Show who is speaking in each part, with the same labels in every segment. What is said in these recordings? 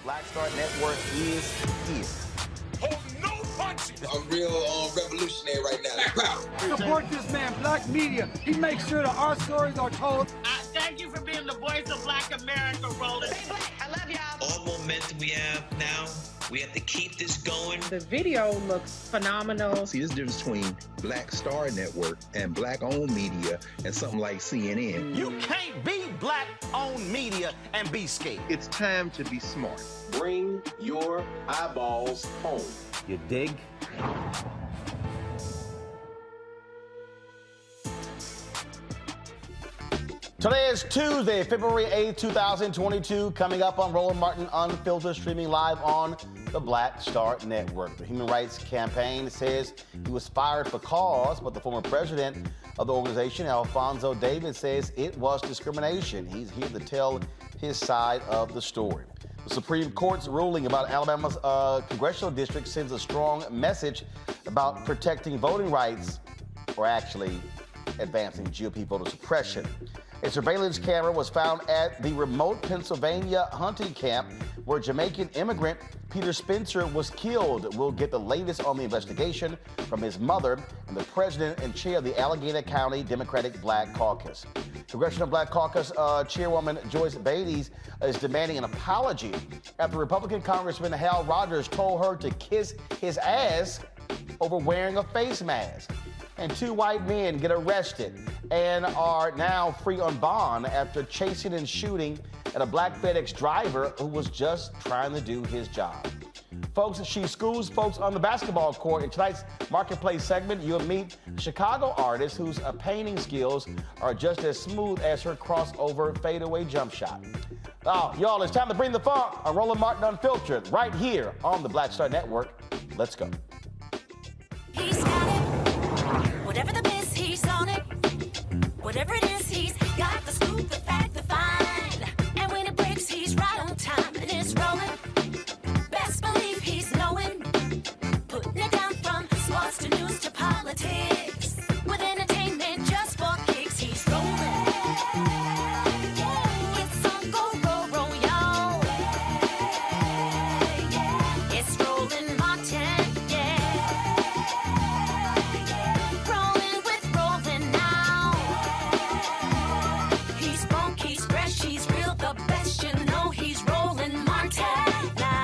Speaker 1: Black Star Network is here.
Speaker 2: Hold no punches.
Speaker 3: I'm real revolutionary right now. Black power.
Speaker 4: Support this man, Black Media. He makes sure that our stories are told.
Speaker 5: Thank you for being the voice of Black America, Roland.
Speaker 6: Stay black. I love y'all.
Speaker 7: All momentum we have now, we have to keep this going.
Speaker 8: The video looks phenomenal.
Speaker 9: See, there's a difference between Black Star Network and Black-owned media and something like CNN.
Speaker 1: You can't be Black-owned media and be scared.
Speaker 10: It's time to be smart.
Speaker 11: Bring your eyeballs home.
Speaker 1: You dig? Today is Tuesday, February 8th, 2022, coming up on Roland Martin Unfiltered, streaming live on the Black Star Network. The Human Rights Campaign says he was fired for cause, but the former president of the organization, Alfonso David, says it was discrimination. He's here to tell his side of the story. The Supreme Court's ruling about Alabama's congressional district sends a strong message about protecting voting rights, or actually advancing GOP voter suppression. A surveillance camera was found at the remote Pennsylvania hunting camp where Jamaican immigrant Peter Spencer was killed. We'll get the latest on the investigation from his mother and the president and chair of the Allegheny County Democratic Black Caucus. Congressional Black Caucus Chairwoman Joyce Beatty is demanding an apology after Republican Congressman Hal Rogers told her to kiss his ass over wearing a face mask. And two white men get arrested and are now free on bond after chasing and shooting at a black FedEx driver who was just trying to do his job. Folks, she schools folks on the basketball court. In tonight's Marketplace segment, you'll meet a Chicago artist whose painting skills are just as smooth as her crossover fadeaway jump shot. Y'all, it's time to bring the funk on Roland Martin Unfiltered right here on the Black Star Network. Let's go.
Speaker 6: He's got it. Whatever the miss, he's on it. Whatever it is, he's got the scoop, the fact, the find. And when it breaks, he's right on time and it's rolling. Best believe he's knowing. Putting it down from sports to news to politics. With entertainment just for kicks, he's rolling. It's on go, roll, roll, y'all. It's Roland Martin, Rolling with Roland now. He's funk, he's fresh, he's real, the best, you know he's Roland Martin now.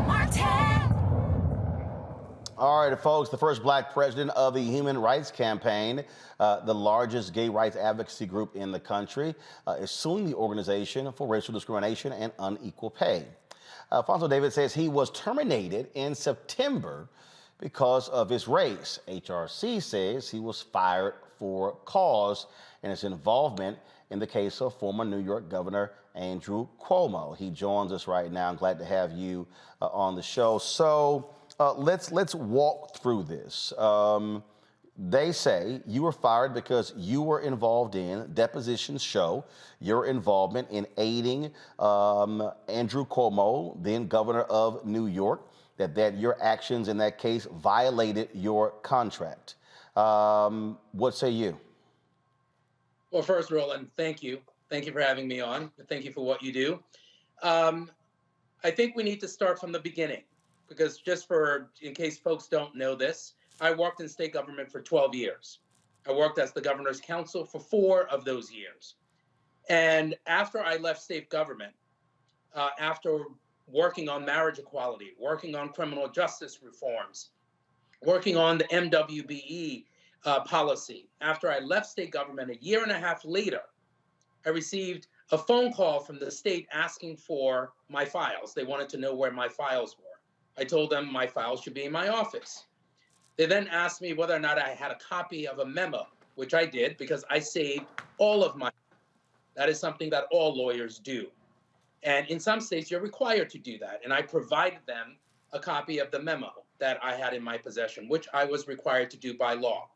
Speaker 6: Martin.
Speaker 1: All right, folks, the first black president of the Human Rights Campaign, the largest gay rights advocacy group in the country, is suing the organization for racial discrimination and unequal pay. Alfonso David says he was terminated in September because of his race. HRC says he was fired for cause and his involvement in the case of former New York Governor Andrew Cuomo. He joins us right now. I'm glad to have you on the show. So let's walk through this. They say you were fired because you were involved in, depositions show, your involvement in aiding Andrew Cuomo, then governor of New York, that your actions in that case violated your contract. What say you?
Speaker 10: Well, first, Roland, thank you. Thank you for having me on. Thank you for what you do. I think we need to start from the beginning because in case folks don't know this, I worked in state government for 12 years. I worked as the governor's counsel for 4 of those years. And after I left state government, after working on marriage equality, working on criminal justice reforms, working on the MWBE policy, after I left state government a year and a half later, I received a phone call from the state asking for my files. They wanted to know where my files were. I told them my files should be in my office. They then asked me whether or not I had a copy of a memo, which I did because I saved all of my. That is something that all lawyers do. And in some states, you're required to do that. And I provided them a copy of the memo that I had in my possession, which I was required to do by law.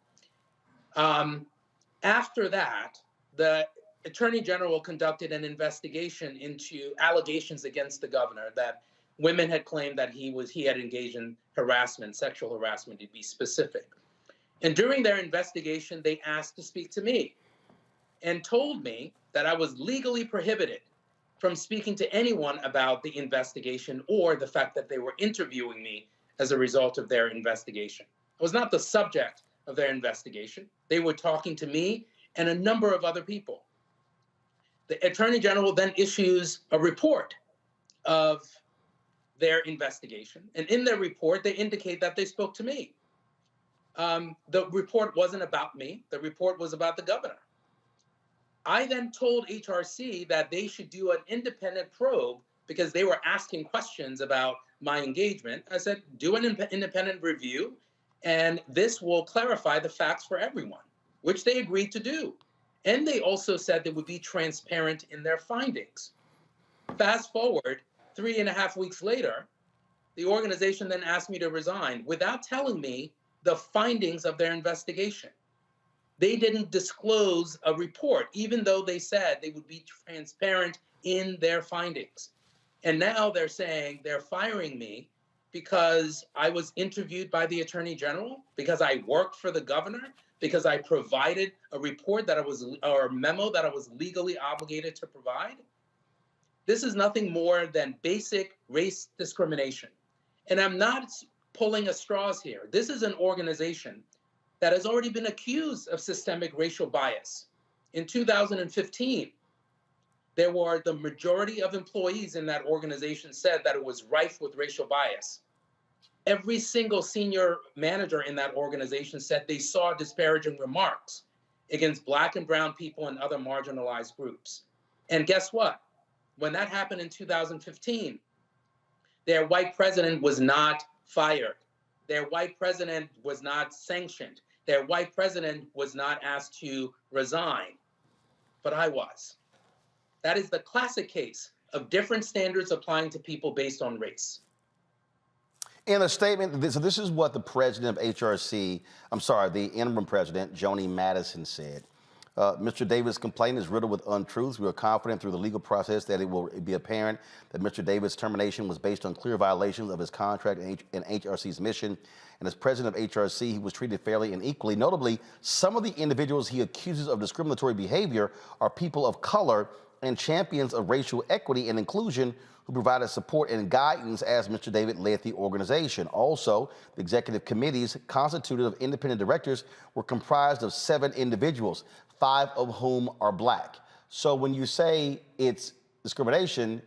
Speaker 10: After that, the Attorney General conducted an investigation into allegations against the governor that women had claimed that he had engaged in harassment, sexual harassment to be specific. And during their investigation, they asked to speak to me and told me that I was legally prohibited from speaking to anyone about the investigation or the fact that they were interviewing me as a result of their investigation. I was not the subject of their investigation. They were talking to me and a number of other people. The Attorney General then issues a report of their investigation. And in their report, they indicate that they spoke to me. The report wasn't about me. The report was about the governor. I then told HRC that they should do an independent probe because they were asking questions about my engagement. I said, do an independent review, and this will clarify the facts for everyone, which they agreed to do. And they also said they would be transparent in their findings. Fast forward 3.5 weeks later, the organization then asked me to resign without telling me the findings of their investigation. They didn't disclose a report, even though they said they would be transparent in their findings. And now they're saying they're firing me because I was interviewed by the Attorney General, because I worked for the governor, because I provided a report or a memo that I was legally obligated to provide. This is nothing more than basic race discrimination. And I'm not pulling at straws here. This is an organization that has already been accused of systemic racial bias. In 2015, there were the majority of employees in that organization said that it was rife with racial bias. Every single senior manager in that organization said they saw disparaging remarks against Black and brown people and other marginalized groups. And guess what? When that happened in 2015, their white president was not fired. Their white president was not sanctioned. Their white president was not asked to resign. But I was. That is the classic case of different standards applying to people based on race.
Speaker 1: In a statement, so this is what the president of HRC, the interim president, Joni Madison, said. Mr. David's complaint is riddled with untruths. We are confident through the legal process that it will be apparent that Mr. David's termination was based on clear violations of his contract and HRC's mission. And as president of HRC, he was treated fairly and equally. Notably, some of the individuals he accuses of discriminatory behavior are people of color and champions of racial equity and inclusion who provided support and guidance as Mr. David led the organization. Also, the executive committees constituted of independent directors were comprised of 7 individuals, 5 of whom are Black. So when you say it's discrimination,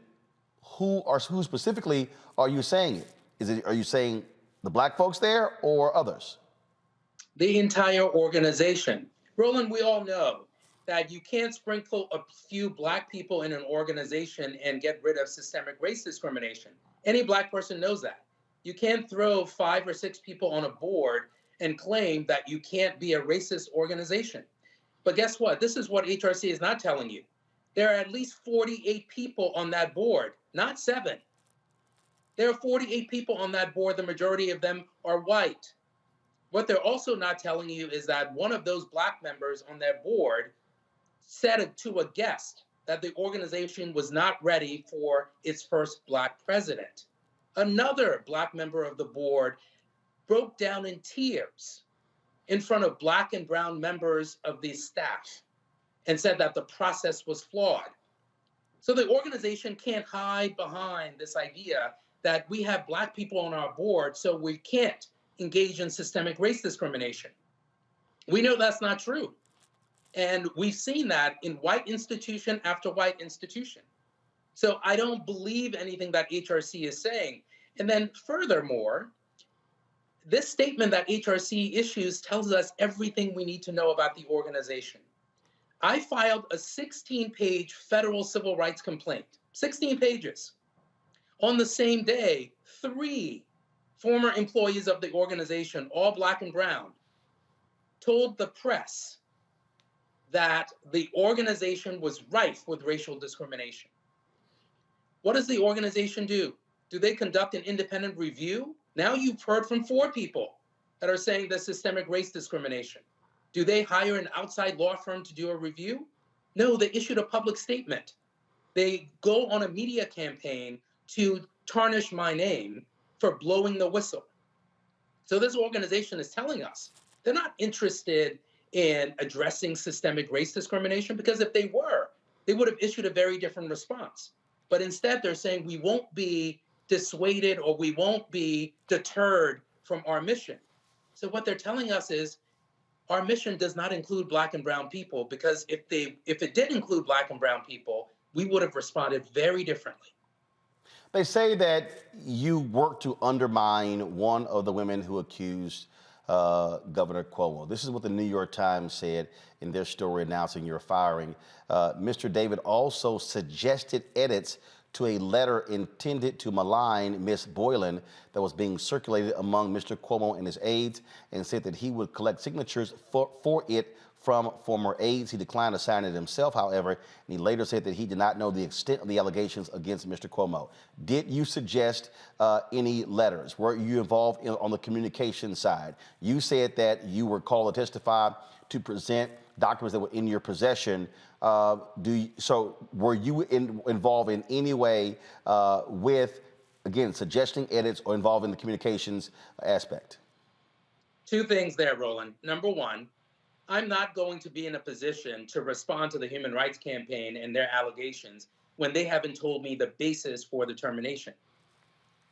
Speaker 1: who specifically are you saying it? Are you saying the Black folks there or others?
Speaker 10: The entire organization. Roland, we all know that you can't sprinkle a few Black people in an organization and get rid of systemic race discrimination. Any Black person knows that. You can't throw 5 or 6 people on a board and claim that you can't be a racist organization. But guess what? This is what HRC is not telling you. There are at least 48 people on that board, not 7. There are 48 people on that board. The majority of them are white. What they're also not telling you is that one of those Black members on their board said to a guest that the organization was not ready for its first Black president. Another Black member of the board broke down in tears in front of Black and brown members of the staff and said that the process was flawed. So the organization can't hide behind this idea that we have Black people on our board, so we can't engage in systemic race discrimination. We know that's not true. And we've seen that in white institution after white institution. So I don't believe anything that HRC is saying. And then furthermore, this statement that HRC issues tells us everything we need to know about the organization. I filed a 16-page federal civil rights complaint, 16 pages. On the same day, 3 former employees of the organization, all Black and brown, told the press that the organization was rife with racial discrimination. What does the organization do? Do they conduct an independent review? Now you've heard from 4 people that are saying there's systemic race discrimination. Do they hire an outside law firm to do a review? No, they issued a public statement. They go on a media campaign to tarnish my name for blowing the whistle. So this organization is telling us they're not interested in addressing systemic race discrimination, because if they were, they would have issued a very different response. But instead, they're saying we won't be dissuaded or we won't be deterred from our mission. So what they're telling us is our mission does not include Black and brown people, because if it did include Black and brown people, we would have responded very differently.
Speaker 1: They say that you worked to undermine one of the women who accused Governor Cuomo. This is what the New York Times said in their story announcing your firing. Mr. David also suggested edits to a letter intended to malign Ms. Boylan that was being circulated among Mr. Cuomo and his aides, and said that he would collect signatures for it from former aides. He declined to sign it himself, however, and he later said that he did not know the extent of the allegations against Mr. Cuomo. Did you suggest any letters? Were you involved on the communication side? You said that you were called to testify to present documents that were in your possession. So were you involved in any way with, again, suggesting edits or involved in the communications aspect?
Speaker 10: Two things there, Roland. Number one, I'm not going to be in a position to respond to the Human Rights Campaign and their allegations when they haven't told me the basis for the termination.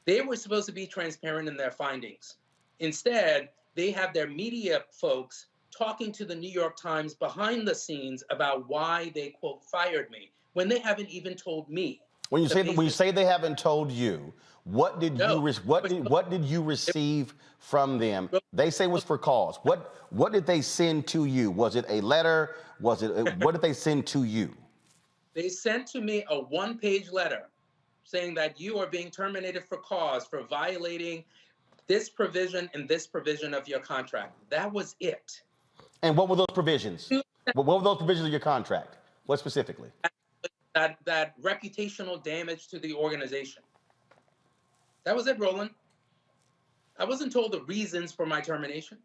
Speaker 10: They were supposed to be transparent in their findings. Instead, they have their media folks talking to the New York Times behind the scenes about why they, quote, fired me, when they haven't even told me.
Speaker 1: When you say they haven't told you, what did you receive from them? They say it was for cause. What did they send to you? Was it a letter? What did they send to you?
Speaker 10: They sent to me a one-page letter saying that you are being terminated for cause for violating this provision and this provision of your contract. That was it.
Speaker 1: And what were those provisions? What were those provisions of your contract? What specifically?
Speaker 10: That reputational damage to the organization. That was it, Roland. I wasn't told the reasons for my termination.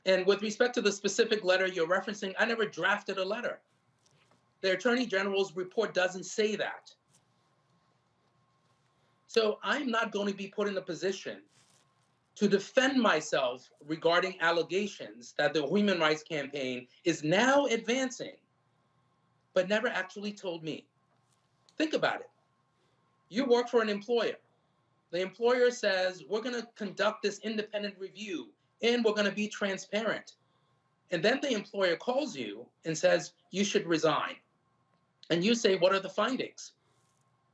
Speaker 10: And with respect to the specific letter you're referencing, I never drafted a letter. The Attorney General's report doesn't say that. So I'm not going to be put in a position to defend myself regarding allegations that the Human Rights Campaign is now advancing, but never actually told me. Think about it. You work for an employer. The employer says, we're going to conduct this independent review and we're going to be transparent. And then the employer calls you and says, you should resign. And you say, what are the findings?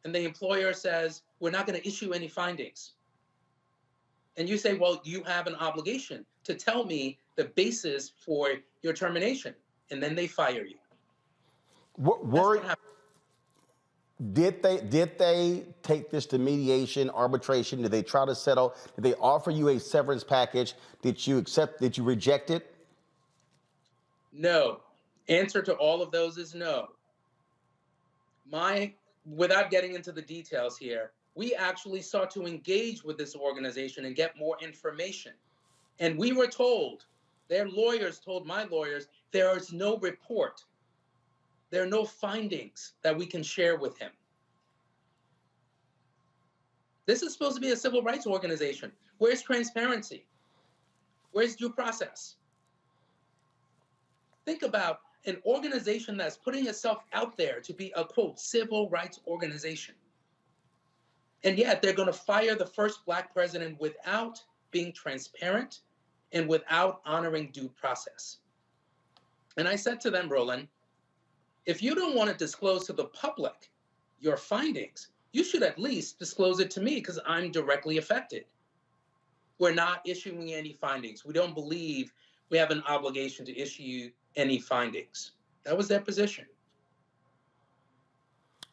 Speaker 10: And the employer says, we're not going to issue any findings. And you say, well, you have an obligation to tell me the basis for your termination. And then they fire you.
Speaker 1: Did they take this to mediation, arbitration? Did they try to settle? Did they offer you a severance package? Did you accept? Did you reject it?
Speaker 10: No. Answer to all of those is no. Without getting into the details here, we actually sought to engage with this organization and get more information. And we were told, their lawyers told my lawyers, there is no report. There are no findings that we can share with him. This is supposed to be a civil rights organization. Where's transparency? Where's due process? Think about an organization that's putting itself out there to be a, quote, civil rights organization. And yet they're going to fire the first Black president without being transparent and without honoring due process. And I said to them, Roland, if you don't want to disclose to the public your findings, you should at least disclose it to me because I'm directly affected. We're not issuing any findings. We don't believe we have an obligation to issue any findings. That was their position.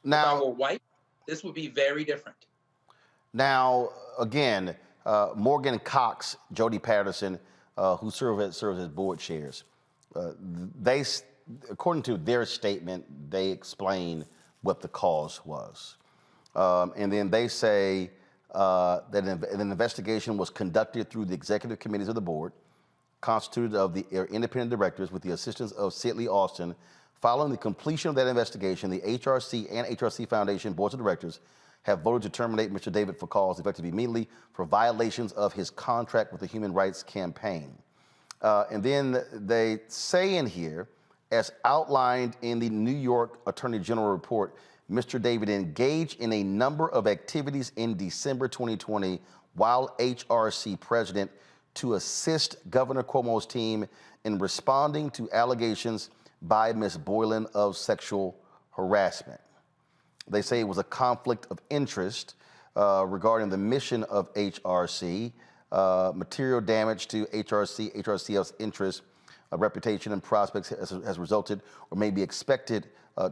Speaker 1: Now,
Speaker 10: if I were white, this would be very different.
Speaker 1: Now, again, Morgan Cox, Jody Patterson, who serves as board chairs, they, according to their statement, they explain what the cause was. And then they say that an investigation was conducted through the executive committees of the board, constituted of the independent directors with the assistance of Sidley Austin. Following the completion of that investigation, the HRC and HRC Foundation boards of directors have voted to terminate Mr. David for cause effective immediately for violations of his contract with the Human Rights Campaign. And then they say in here, as outlined in the New York Attorney General report, Mr. David engaged in a number of activities in December 2020 while HRC president to assist Governor Cuomo's team in responding to allegations by Ms. Boylan of sexual harassment. They say it was a conflict of interest regarding the mission of HRC, material damage to HRC's interest, reputation and prospects has resulted or may be expected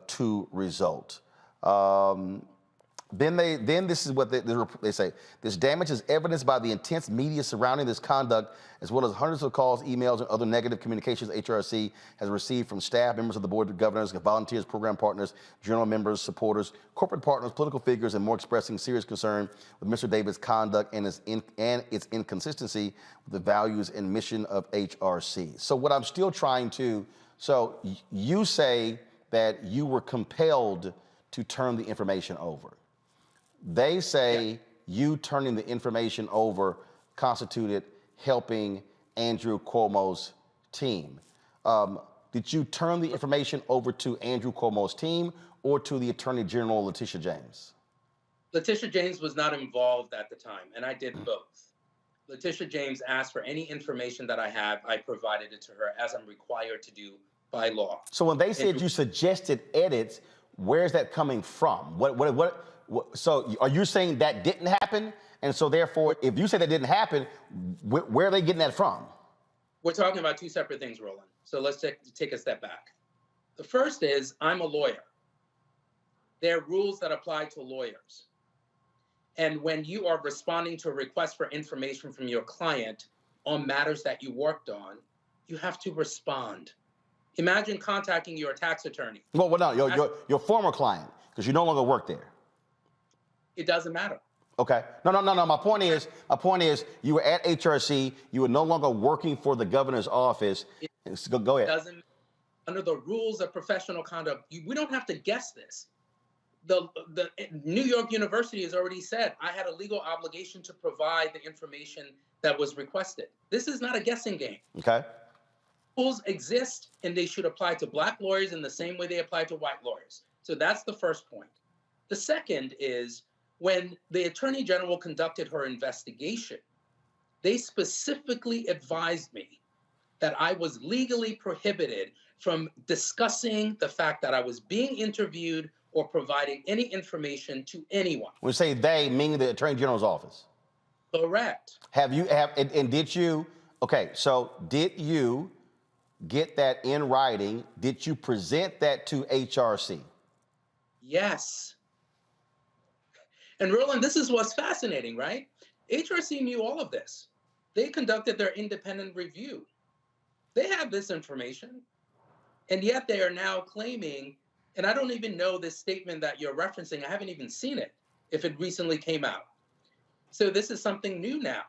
Speaker 1: to result. Then this is what they say. This damage is evidenced by the intense media surrounding this conduct, as well as hundreds of calls, emails, and other negative communications HRC has received from staff, members of the board of governors, volunteers, program partners, journal members, supporters, corporate partners, political figures, and more expressing serious concern with Mr. David's conduct and its inconsistency with the values and mission of HRC. So what I'm still trying to, so you say that you were compelled to turn the information over. They say you turning the information over constituted helping Andrew Cuomo's team. Did you turn the information over to Andrew Cuomo's team or to the Attorney General, Letitia James?
Speaker 10: Letitia James was not involved at the time, and I did both. Letitia James asked for any information that I have. I provided it to her as I'm required to do by law.
Speaker 1: So when they said you suggested edits, where's that coming from? So are you saying that didn't happen? And so therefore, if you say that didn't happen, where are they getting that from?
Speaker 10: We're talking about two separate things, Roland. So let's take a step back. The first is I'm a lawyer. There are rules that apply to lawyers. And when you are responding to a request for information from your client on matters that you worked on, you have to respond. Imagine contacting your tax attorney.
Speaker 1: Well, no, your former client, because you no longer work there.
Speaker 10: It doesn't matter.
Speaker 1: Okay. No. My point is, you were at HRC. You were no longer working for the governor's office. Go ahead.
Speaker 10: Under the rules of professional conduct, we don't have to guess this. The New York University has already said I had a legal obligation to provide the information that was requested. This is not a guessing game.
Speaker 1: Okay.
Speaker 10: Rules exist, and they should apply to black lawyers in the same way they apply to white lawyers. So that's the first point. The second is, when the Attorney General conducted her investigation, they specifically advised me that I was legally prohibited from discussing the fact that I was being interviewed or providing any information to anyone.
Speaker 1: When you say they, meaning the Attorney General's office?
Speaker 10: Correct.
Speaker 1: Did you get that in writing? Did you present that to HRC?
Speaker 10: Yes. And Roland, this is what's fascinating, right? HRC knew all of this. They conducted their independent review. They have this information, and yet they are now claiming, and I don't even know this statement that you're referencing. I haven't even seen it, if it recently came out. So this is something new now.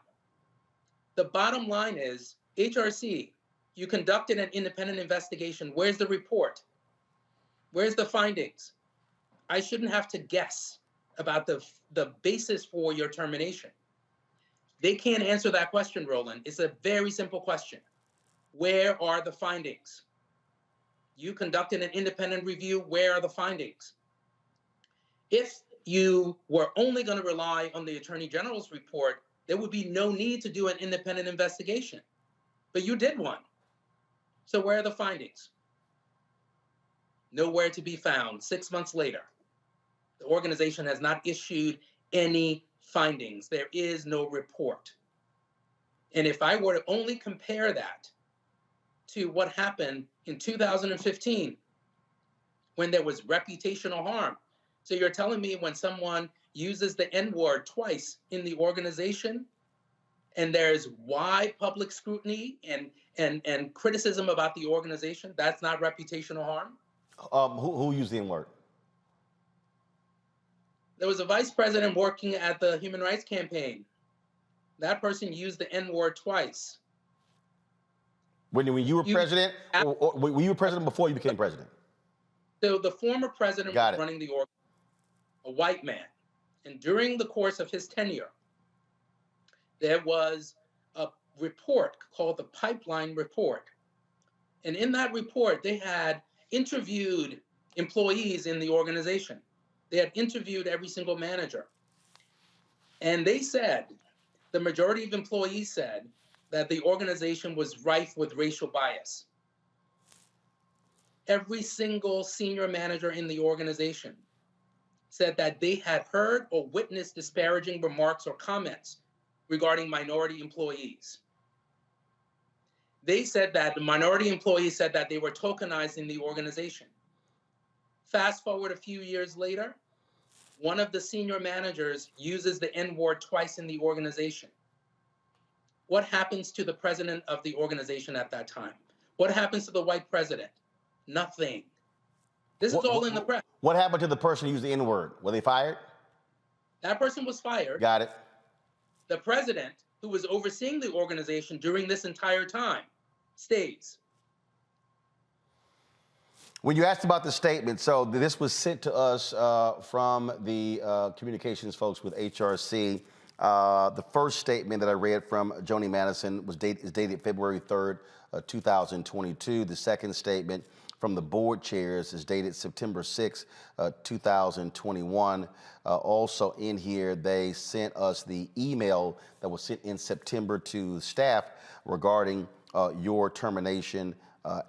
Speaker 10: The bottom line is, HRC, you conducted an independent investigation. Where's the report? Where's the findings? I shouldn't have to guess about the basis for your termination. They can't answer that question, Roland. It's a very simple question. Where are the findings? You conducted an independent review. Where are the findings? If you were only going to rely on the Attorney General's report, there would be no need to do an independent investigation. But you did one. So where are the findings? Nowhere to be found 6 months later. The organization has not issued any findings. There is no report. And if I were to only compare that to what happened in 2015, when there was reputational harm. So you're telling me when someone uses the N-word twice in the organization, and there's wide public scrutiny and criticism about the organization, that's not reputational harm?
Speaker 1: Who used the N-word?
Speaker 10: There was a vice president working at the Human Rights Campaign. That person used the N-word twice.
Speaker 1: When you were president, or were you president before you became president?
Speaker 10: So the former president was running the organization, a white man. And during the course of his tenure, there was a report called the Pipeline Report. And in that report, they had interviewed employees in the organization. They had interviewed every single manager. And they said, the majority of employees said that the organization was rife with racial bias. Every single senior manager in the organization said that they had heard or witnessed disparaging remarks or comments regarding minority employees. They said that the minority employees said that they were tokenized in the organization. Fast forward a few years later, one of the senior managers uses the N-word twice in the organization. What happens to the president of the organization at that time? What happens to the white president? Nothing. This is all in the press.
Speaker 1: What happened to the person who used the N-word? Were they fired?
Speaker 10: That person was fired.
Speaker 1: Got it.
Speaker 10: The president, who was overseeing the organization during this entire time, stays.
Speaker 1: When you asked about the statement, so this was sent to us from the communications folks with HRC. The first statement that I read from Joni Madison is dated February 3rd, 2022. The second statement from the board chairs is dated September 6th, 2021. Also in here, they sent us the email that was sent in September to staff regarding your termination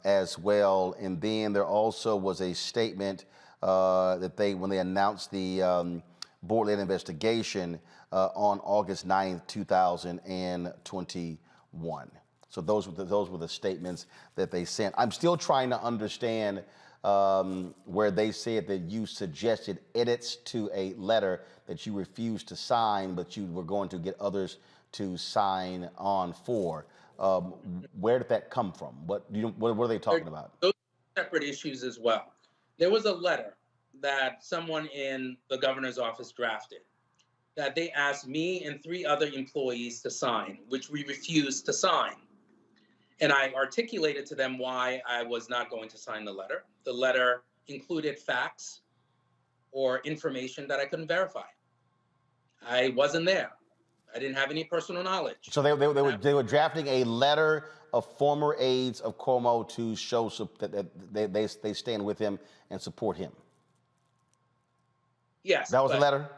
Speaker 1: as well. And then there also was a statement that when they announced the board-led investigation on August 9th, 2021. So those were the statements that they sent. I'm still trying to understand where they said that you suggested edits to a letter that you refused to sign, but you were going to get others to sign on for. Where did that come from? What are they talking about?
Speaker 10: Those are separate issues as well. There was a letter that someone in the governor's office drafted that they asked me and 3 other employees to sign, which we refused to sign. And I articulated to them why I was not going to sign the letter. The letter included facts or information that I couldn't verify. I wasn't there. I didn't have any personal knowledge.
Speaker 1: So they were drafting a letter of former aides of Cuomo to show that they stand with him and support him.
Speaker 10: Yes.
Speaker 1: That was the letter?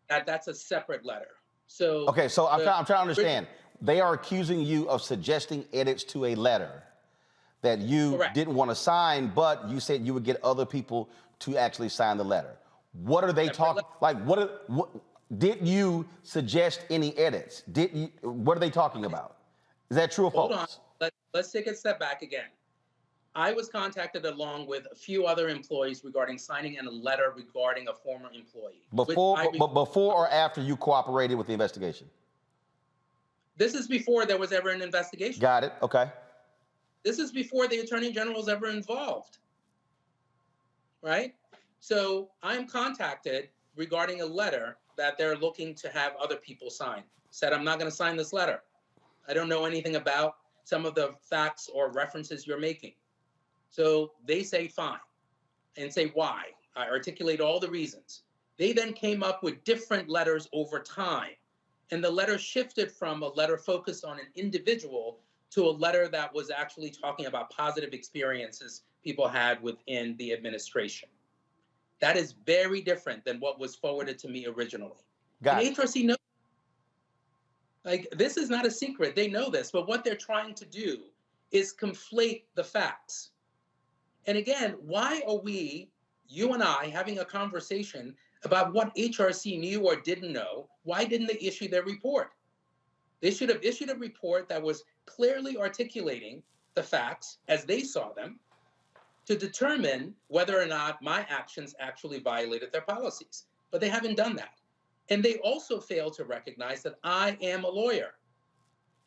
Speaker 10: That's a separate letter. So
Speaker 1: okay, so I'm trying to understand. They are accusing you of suggesting edits to a letter that you
Speaker 10: Correct.
Speaker 1: didn't want to sign, but you said you would get other people to actually sign the letter. What are they talking? Like, what did you suggest any edits? What are they talking about? Is that true or false?
Speaker 10: Hold on. Let's take a step back again. I was contacted along with a few other employees regarding signing in a letter regarding a former employee.
Speaker 1: Before or after you cooperated with the investigation?
Speaker 10: This is before there was ever an investigation.
Speaker 1: Got it. Okay.
Speaker 10: This is before the Attorney General was ever involved. Right? So I'm contacted regarding a letter that they're looking to have other people sign. Said, I'm not going to sign this letter. I don't know anything about some of the facts or references you're making. So they say fine and say why. I articulate all the reasons. They then came up with different letters over time. And the letter shifted from a letter focused on an individual to a letter that was actually talking about positive experiences people had within the administration. That is very different than what was forwarded to me originally.
Speaker 1: Got
Speaker 10: and
Speaker 1: it.
Speaker 10: HRC knows. Like, this is not a secret. They know this. But what they're trying to do is conflate the facts. And again, why are we, you and I, having a conversation about what HRC knew or didn't know? Why didn't they issue their report? They should have issued a report that was clearly articulating the facts as they saw them to determine whether or not my actions actually violated their policies. But they haven't done that. And they also failed to recognize that I am a lawyer.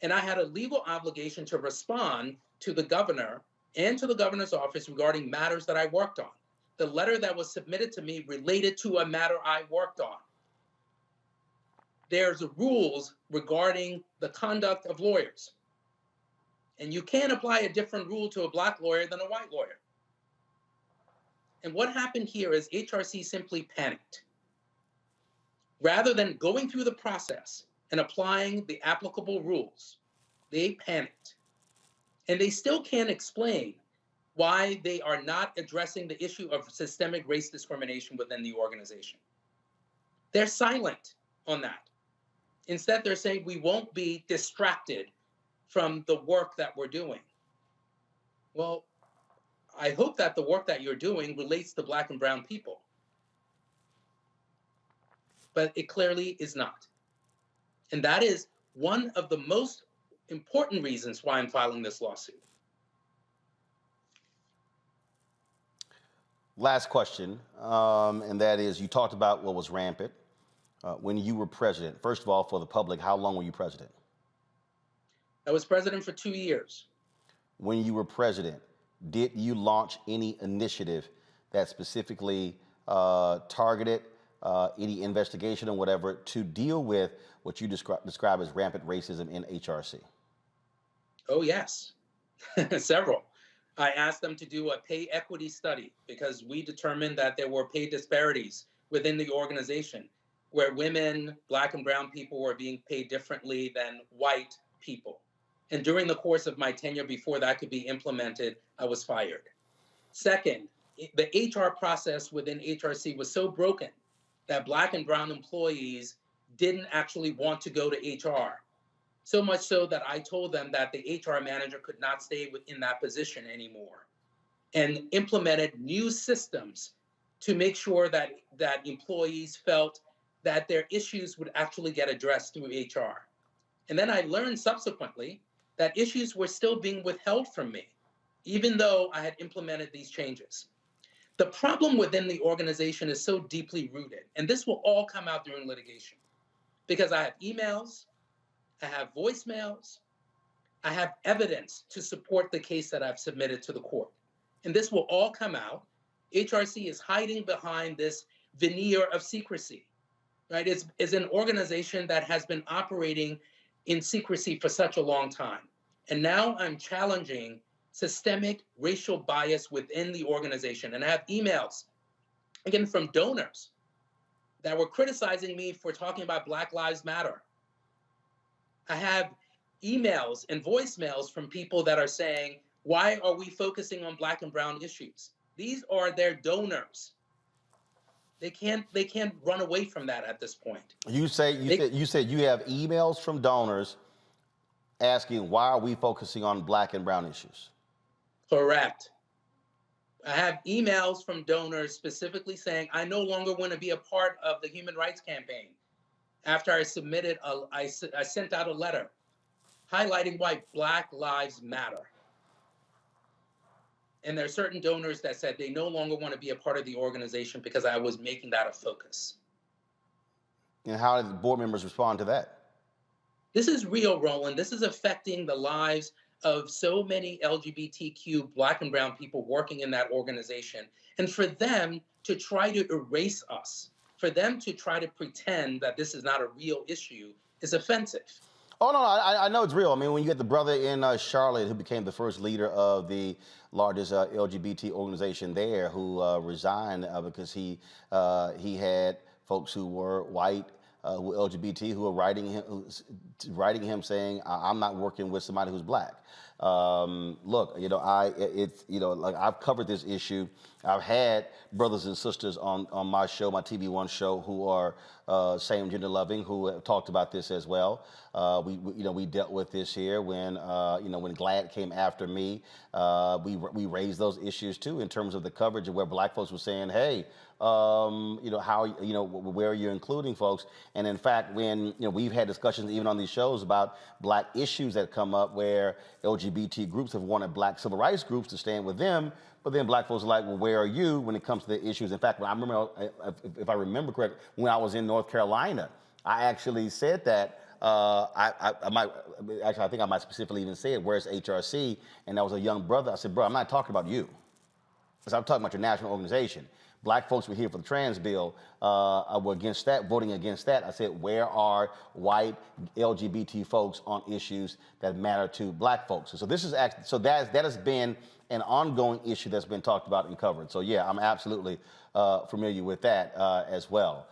Speaker 10: And I had a legal obligation to respond to the governor and to the governor's office regarding matters that I worked on. The letter that was submitted to me related to a matter I worked on. There's rules regarding the conduct of lawyers. And you can't apply a different rule to a black lawyer than a white lawyer. And what happened here is HRC simply panicked. Rather than going through the process and applying the applicable rules, they panicked. And they still can't explain why they are not addressing the issue of systemic race discrimination within the organization. They're silent on that. Instead, they're saying we won't be distracted from the work that we're doing. Well, I hope that the work that you're doing relates to Black and brown people. But it clearly is not. And that is one of the most important reasons why I'm filing this lawsuit.
Speaker 1: Last question, and that is, you talked about what was rampant when you were president. First of all, for the public, how long were you president?
Speaker 10: I was president for 2 years.
Speaker 1: When you were president, did you launch any initiative that specifically targeted any investigation or whatever to deal with what you describe as rampant racism in HRC?
Speaker 10: Oh, yes, several. I asked them to do a pay equity study because we determined that there were pay disparities within the organization where women, Black and brown people were being paid differently than white people. And during the course of my tenure before that could be implemented, I was fired. Second, the HR process within HRC was so broken that Black and brown employees didn't actually want to go to HR. So much so that I told them that the HR manager could not stay within that position anymore, and implemented new systems to make sure that employees felt that their issues would actually get addressed through HR. And then I learned subsequently that issues were still being withheld from me, even though I had implemented these changes. The problem within the organization is so deeply rooted, and this will all come out during litigation, because I have emails, I have voicemails, I have evidence to support the case that I've submitted to the court. And this will all come out. HRC is hiding behind this veneer of secrecy, right? It's an organization that has been operating in secrecy for such a long time. And now I'm challenging systemic racial bias within the organization. And I have emails, again, from donors that were criticizing me for talking about Black Lives Matter. I have emails and voicemails from people that are saying, why are we focusing on Black and brown issues? These are their donors. They can't run away from that at this point.
Speaker 1: You said you have emails from donors asking, why are we focusing on Black and brown issues?
Speaker 10: Correct. I have emails from donors specifically saying, I no longer want to be a part of the Human Rights Campaign. After I submitted, I sent out a letter highlighting why Black Lives Matter. And there are certain donors that said they no longer want to be a part of the organization because I was making that a focus.
Speaker 1: And how did the board members respond to that?
Speaker 10: This is real, Roland. This is affecting the lives of so many LGBTQ Black and brown people working in that organization. And for them to try to erase us, for them to try to pretend that this is not a real issue is offensive.
Speaker 1: Oh, no, I know it's real. I mean, when you get the brother in Charlotte who became the first leader of the largest LGBT organization there, who resigned because he had folks who were white, who were LGBT, who were writing him saying, I'm not working with somebody who's Black. Look, like I've covered this issue. I've had brothers and sisters on my show, my TV1 show, who are same gender loving, who have talked about this as well. We dealt with this here when when GLAAD came after me. We raised those issues too in terms of the coverage of where Black folks were saying, hey, where are you including folks? And in fact, when we've had discussions even on these shows about Black issues that come up where LGBT groups have wanted Black civil rights groups to stand with them, but then Black folks are like, well, where are you when it comes to the issues? In fact, when I remember, if I remember correctly, when I was in North Carolina, I actually said that. I think I might specifically even say it, where's HRC? And that was a young brother. I said, bro, I'm not talking about you. Because I'm talking about your national organization. Black folks were here for the trans bill, were against that, voting against that. I said, where are white LGBT folks on issues that matter to Black folks? And so this is that has been an ongoing issue that's been talked about and covered. So yeah, I'm absolutely familiar with that as well.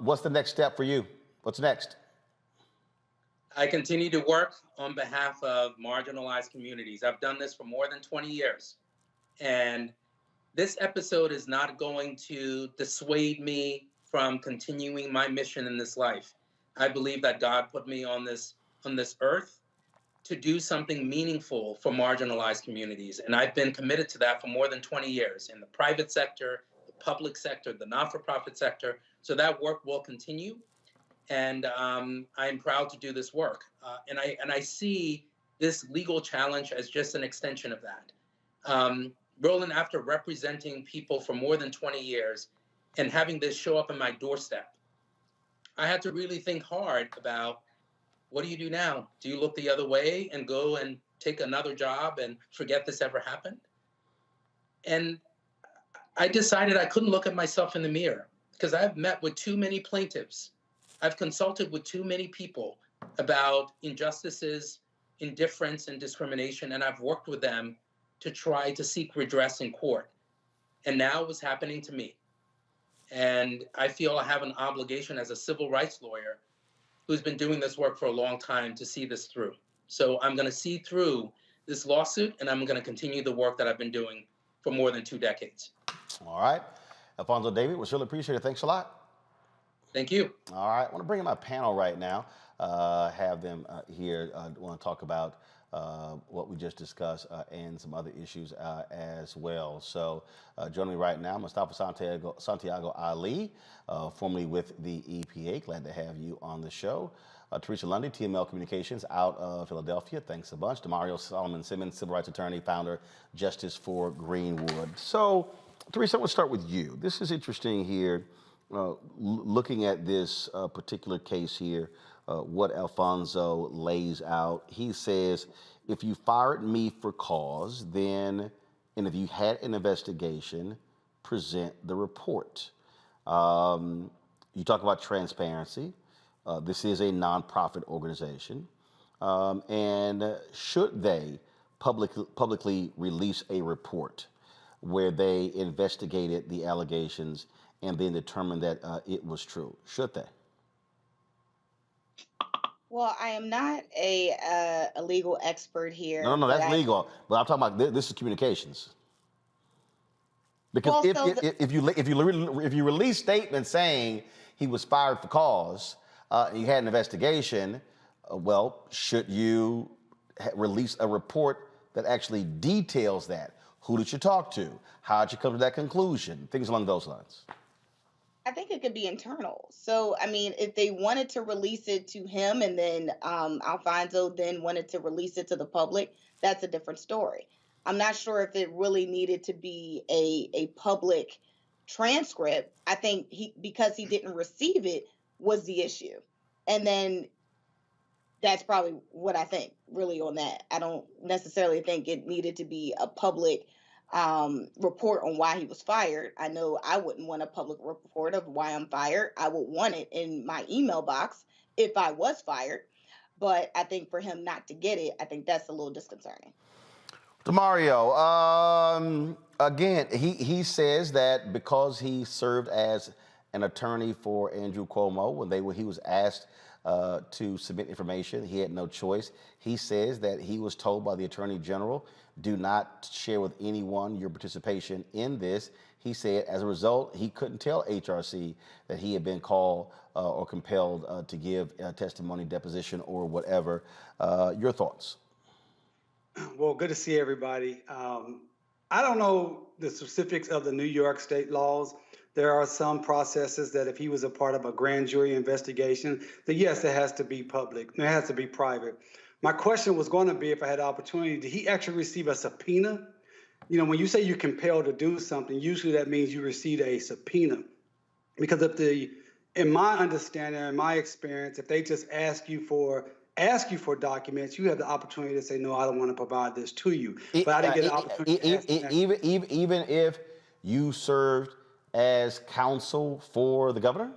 Speaker 1: What's the next step for you? What's next?
Speaker 10: I continue to work on behalf of marginalized communities. I've done this for more than 20 years. And this episode is not going to dissuade me from continuing my mission in this life. I believe that God put me on this earth to do something meaningful for marginalized communities. And I've been committed to that for more than 20 years in the private sector, the public sector, the not-for-profit sector. So that work will continue. And I'm proud to do this work. And I see this legal challenge as just an extension of that. Roland, after representing people for more than 20 years and having this show up on my doorstep, I had to really think hard about, what do you do now? Do you look the other way and go and take another job and forget this ever happened? And I decided I couldn't look at myself in the mirror because I've met with too many plaintiffs. I've consulted with too many people about injustices, indifference, and discrimination, and I've worked with them to try to seek redress in court. And now it was happening to me. And I feel I have an obligation as a civil rights lawyer who's been doing this work for a long time to see this through. So I'm going to see through this lawsuit, and I'm going to continue the work that I've been doing for more than 2 decades.
Speaker 1: All right. Alfonso David, we really appreciate it. Thanks a lot.
Speaker 10: Thank you.
Speaker 1: All right. I want to bring in my panel right now. Have them here. I want to talk about what we just discussed and some other issues as well. So joining me right now, Mustafa Santiago Ali, formerly with the EPA. Glad to have you on the show. Teresa Lundy, TML Communications out of Philadelphia. Thanks a bunch. Demario Solomon Simmons, civil rights attorney, founder, Justice for Greenwood. So, Teresa, I want to start with you. This is interesting here, looking at this particular case here, what Alfonso lays out. He says, if you fired me for cause, then, and if you had an investigation, present the report. You talk about transparency. This is a nonprofit organization. And should they publicly release a report where they investigated the allegations and then determined that it was true? Should they?
Speaker 12: Well, I am not a legal expert here.
Speaker 1: No, that's legal. But I'm talking about this is communications. Because if you release statements saying he was fired for cause, you had an investigation, well, should you release a report that actually details that? Who did you talk to? How did you come to that conclusion? Things along those lines.
Speaker 12: I think it could be internal. So, I mean, if they wanted to release it to him and then Alfonso then wanted to release it to the public, that's a different story. I'm not sure if it really needed to be a public transcript. I think because he didn't receive it was the issue. And then that's probably what I think really on that. I don't necessarily think it needed to be a public report on why he was fired. I know I wouldn't want a public report of why I'm fired. I would want it in my email box if I was fired. But I think for him not to get it, I think that's a little disconcerting.
Speaker 1: Demario, again, he says that because he served as an attorney for Andrew Cuomo when he was asked to submit information, he had no choice. He says that he was told by the Attorney General, do not share with anyone your participation in this. He said as a result, he couldn't tell HRC that he had been called or compelled to give testimony, deposition, or whatever. Your thoughts?
Speaker 4: Well, good to see everybody. I don't know the specifics of the New York state laws. There are some processes that if he was a part of a grand jury investigation, then yes, it has to be public. It has to be private. My question was going to be, if I had the opportunity, did he actually receive a subpoena? You know, when you say you're compelled to do something, usually that means you received a subpoena. Because in my understanding, in my experience, if they just ask you for documents, you have the opportunity to say, no, I don't want to provide this to you. But I didn't get an opportunity.
Speaker 1: Even if you served as counsel for the governor?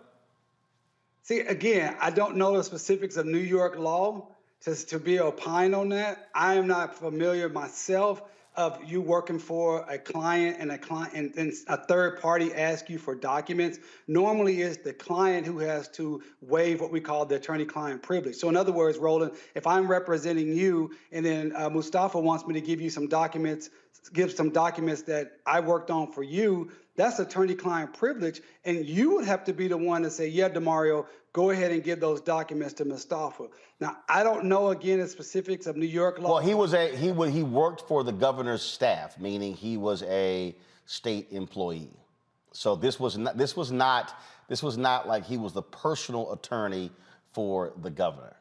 Speaker 4: See, again, I don't know the specifics of New York law to be opined on that. I am not familiar myself of you working for a client and a third party ask you for documents. Normally it's the client who has to waive what we call the attorney-client privilege. So in other words, Roland, if I'm representing you and then Mustafa wants me to give you some documents, that I worked on for you, that's attorney-client privilege, and you would have to be the one to say, yeah, Demario, go ahead and give those documents to Mustafa. Now, I don't know, again, the specifics of New York law.
Speaker 1: Well, he worked for the governor's staff, meaning he was a state employee. So this was not like he was the personal attorney for the governor.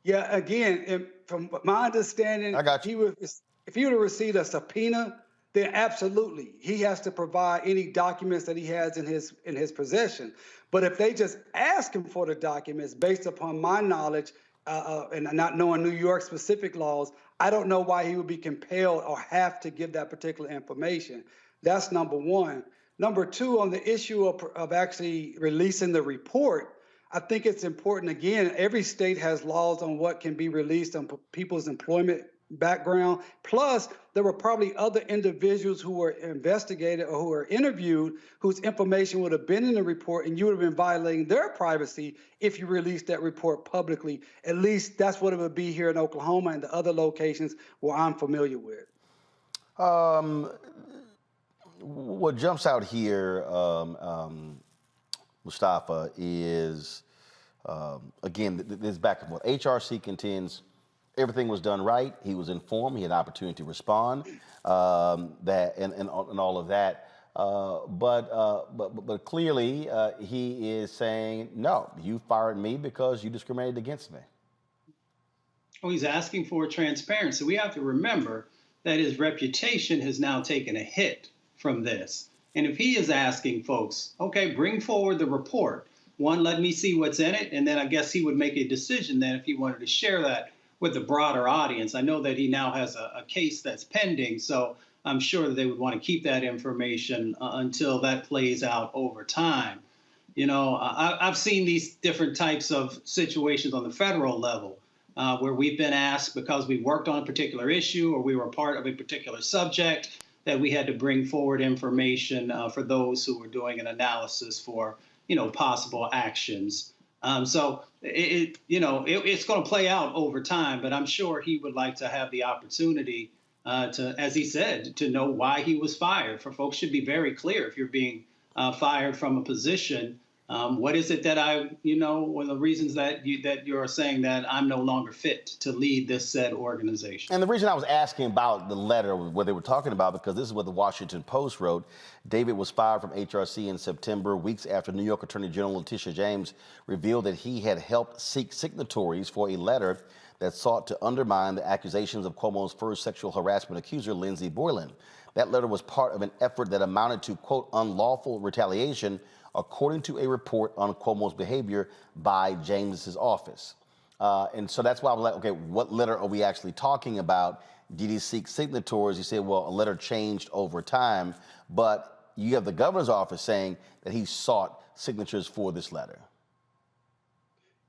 Speaker 4: Yeah, again, from my understanding,
Speaker 1: I got you.
Speaker 4: If he would have received a subpoena, then absolutely he has to provide any documents that he has in his possession. But if they just ask him for the documents based upon my knowledge and not knowing New York specific laws, I don't know why he would be compelled or have to give that particular information. That's number one. Number two, on the issue of actually releasing the report, I think it's important. Again, every state has laws on what can be released on people's employment background. Plus, there were probably other individuals who were investigated or who were interviewed whose information would have been in the report, and you would have been violating their privacy if you released that report publicly. At least that's what it would be here in Oklahoma and the other locations where I'm familiar with.
Speaker 1: What jumps out here, Mustafa, is, again, this back and forth. HRC contends everything was done right. He was informed. He had an opportunity to respond, and all of that. But clearly, he is saying, no, you fired me because you discriminated against me.
Speaker 13: Oh, he's asking for transparency. We have to remember that his reputation has now taken a hit from this. And if he is asking folks, okay, bring forward the report. One, let me see what's in it. And then I guess he would make a decision then if he wanted to share that with the broader audience. I know that he now has a case that's pending, so I'm sure that they would want to keep that information until that plays out over time. You know, I've seen these different types of situations on the federal level where we've been asked because we worked on a particular issue or we were part of a particular subject that we had to bring forward information for those who were doing an analysis for, you know, possible actions. So it's going to play out over time, but I'm sure he would like to have the opportunity to, as he said, to know why he was fired. For folks should be very clear if you're being fired from a position. What is it that one of the reasons that you're saying that I'm no longer fit to lead this said organization?
Speaker 1: And the reason I was asking about the letter, what they were talking about, because this is what the Washington Post wrote. David was fired from HRC in September, weeks after New York Attorney General Letitia James revealed that he had helped seek signatories for a letter that sought to undermine the accusations of Cuomo's first sexual harassment accuser, Lindsey Boylan. That letter was part of an effort that amounted to, quote, unlawful retaliation, according to a report on Cuomo's behavior by James's office. And so that's why I was like, okay, what letter are we actually talking about? Did he seek signatories? He said, well, a letter changed over time, but you have the governor's office saying that he sought signatures for this letter.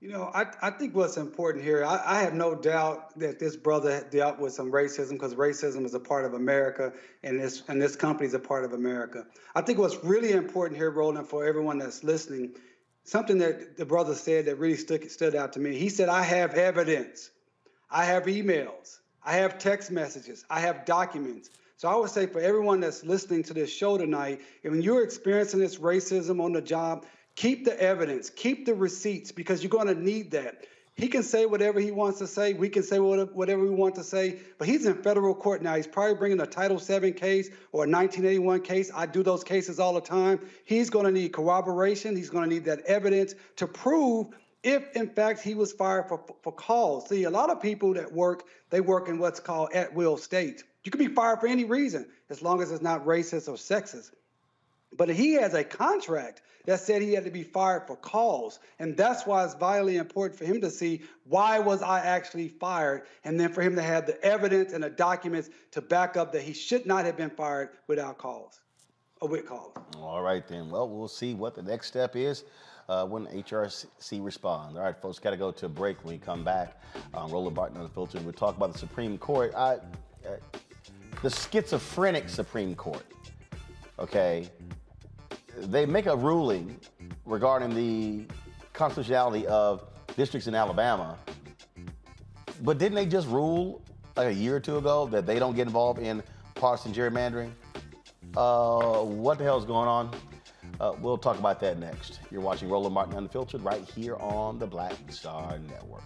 Speaker 4: You know, I think what's important here, I have no doubt that this brother dealt with some racism because racism is a part of America and this company is a part of America. I think what's really important here, Roland, for everyone that's listening, something that the brother said that really stood out to me. He said, I have evidence. I have emails. I have text messages. I have documents. So I would say for everyone that's listening to this show tonight, and when you're experiencing this racism on the job, keep the evidence, keep the receipts, because you're going to need that. He can say whatever he wants to say. We can say whatever we want to say, but he's in federal court now. He's probably bringing a Title VII case or a 1981 case. I do those cases all the time. He's going to need corroboration. He's going to need that evidence to prove if, in fact, he was fired for cause. See, a lot of people that work, they work in what's called at-will state. You can be fired for any reason as long as it's not racist or sexist. But he has a contract that said he had to be fired for cause. And that's why it's vitally important for him to see why was I actually fired, and then for him to have the evidence and the documents to back up that he should not have been fired without cause or with cause.
Speaker 1: All right, then. Well, we'll see what the next step is when HRC responds. All right, folks, got to go to a break. When we come back, Roland Martin Unfiltered, we'll talk about the Supreme Court. The schizophrenic Supreme Court, okay? They make a ruling regarding the constitutionality of districts in Alabama, but didn't they just rule like a year or two ago that they don't get involved in partisan gerrymandering? What the hell is going on? We'll talk about that next. You're watching Roland Martin Unfiltered right here on the Black Star Network.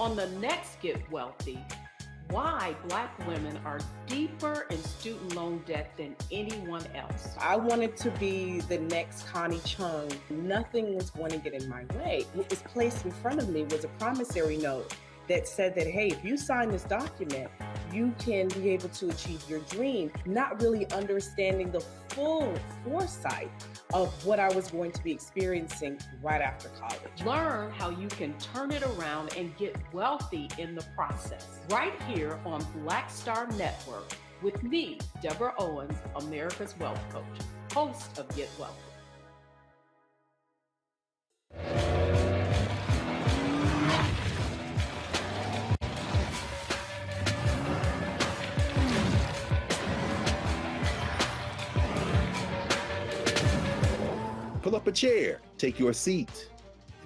Speaker 8: on the next Get Wealthy, why Black women are deeper in student loan debt than anyone else.
Speaker 14: I wanted to be the next Connie Chung. Nothing was going to get in my way. What was placed in front of me was a promissory note that said that, hey, if you sign this document, you can be able to achieve your dream, not really understanding the full foresight of what I was going to be experiencing right after college.
Speaker 8: Learn how you can turn it around and get wealthy in the process. Right here on Black Star Network with me, Deborah Owens, America's Wealth Coach, host of Get Wealthy.
Speaker 9: Pull up a chair, take your seat.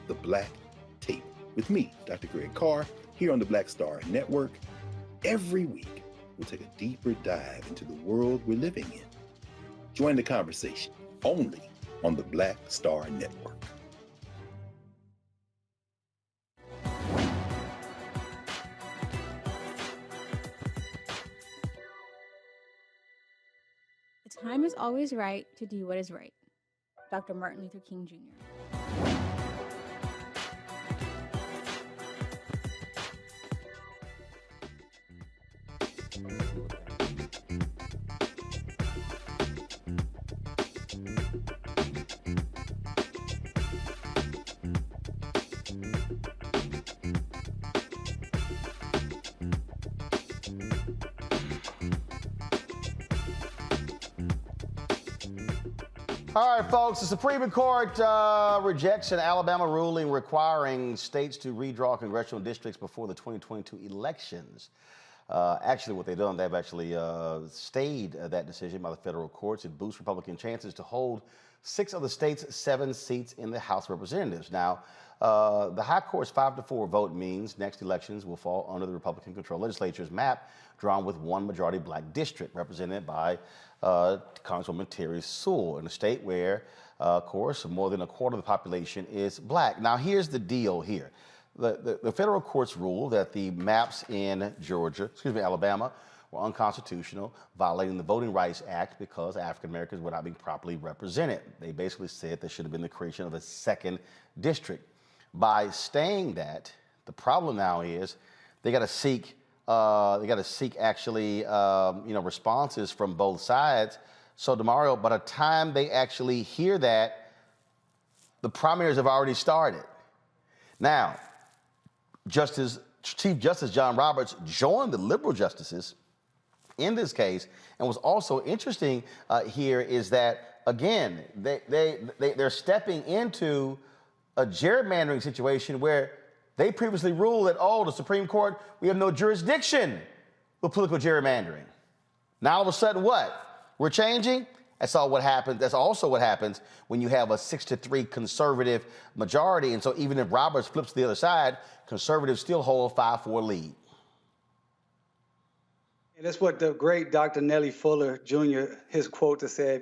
Speaker 9: The Black Tape with me, Dr. Greg Carr, here on the Black Star Network. Every week, we'll take a deeper dive into the world we're living in. Join the conversation only on the Black Star Network.
Speaker 15: The time is always right to do what is right. Dr. Martin Luther King Jr.
Speaker 1: All right, folks, the Supreme Court rejects an Alabama ruling requiring states to redraw congressional districts before the 2022 elections. Actually, what they've done, they've actually stayed that decision by the federal courts. It boosts Republican chances to hold 6 of the state's 7 seats in the House of Representatives. Now, the High Court's 5-4 vote means next elections will fall under the Republican-controlled legislature's map, drawn with one majority Black district represented by Congresswoman Terry Sewell, in a state where, of course, more than a quarter of the population is Black. Now, here's the deal here. The federal courts ruled that the maps in Alabama were unconstitutional, violating the Voting Rights Act because African Americans were not being properly represented. They basically said there should have been the creation of a second district. By staying that, the problem now is they got to seek actually responses from both sides. So tomorrow, by the time they actually hear that, the primaries have already started. Now, Chief Justice John Roberts joined the liberal justices in this case, and what's also interesting here is that, again, they're stepping into a gerrymandering situation where they previously ruled that, oh, the Supreme Court, we have no jurisdiction with political gerrymandering. Now, all of a sudden, what? We're changing? That's what also what happens when you have a 6-3 conservative majority. And so even if Roberts flips to the other side, conservatives still hold a 5-4 lead.
Speaker 4: And that's what the great Dr. Nellie Fuller Jr., his quote to say,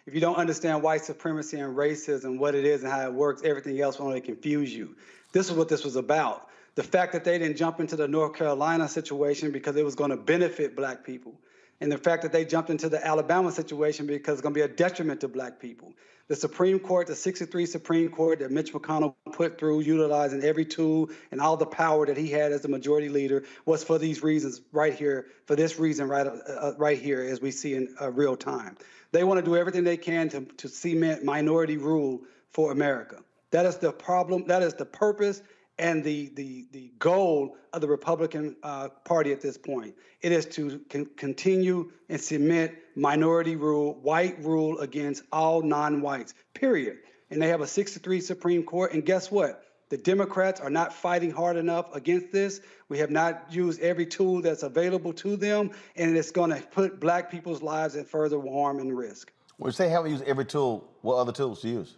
Speaker 4: if you don't understand white supremacy and racism, what it is and how it works, everything else will only confuse you. This is what this was about. The fact that they didn't jump into the North Carolina situation because it was going to benefit Black people. And the fact that they jumped into the Alabama situation because it's going to be a detriment to Black people. The Supreme Court, the 63 Supreme Court that Mitch McConnell put through, utilizing every tool and all the power that he had as the majority leader, was for these reasons right here, for this reason right here, as we see in real time. They want to do everything they can to cement minority rule for America. That is the problem. That is the purpose and the goal of the Republican Party at this point. It is to continue and cement minority rule, white rule against all non-whites, period. And they have a 6-3 Supreme Court. And guess what? The Democrats are not fighting hard enough against this. We have not used every tool that's available to them, and it's going to put Black people's lives in further harm and risk.
Speaker 1: When you say haven't used every tool, what other tools to use?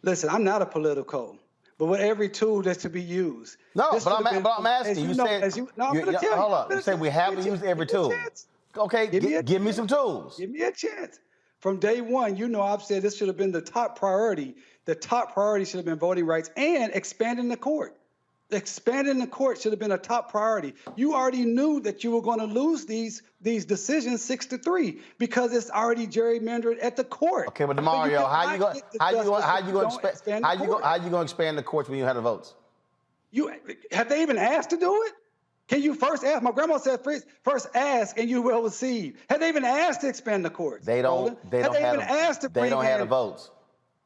Speaker 4: Listen, I'm not a political. But with every tool that's to be used.
Speaker 1: No, but I'm asking. You said, hold up. You said we haven't used every tool. Okay, give me some tools.
Speaker 4: Give me a chance. From day one, I've said this should have been the top priority. The top priority should have been voting rights and expanding the court. expanding the court should have been a top priority. You already knew that you were going to lose these decisions 6-3 because it's already gerrymandered at the court.
Speaker 1: Okay, but Demario, how you going to expand the courts when you have the votes?
Speaker 4: Have they even asked to do it? Can you first ask? My grandma said, first ask and you will receive. Have they even asked to expand the courts?
Speaker 1: They don't have the votes.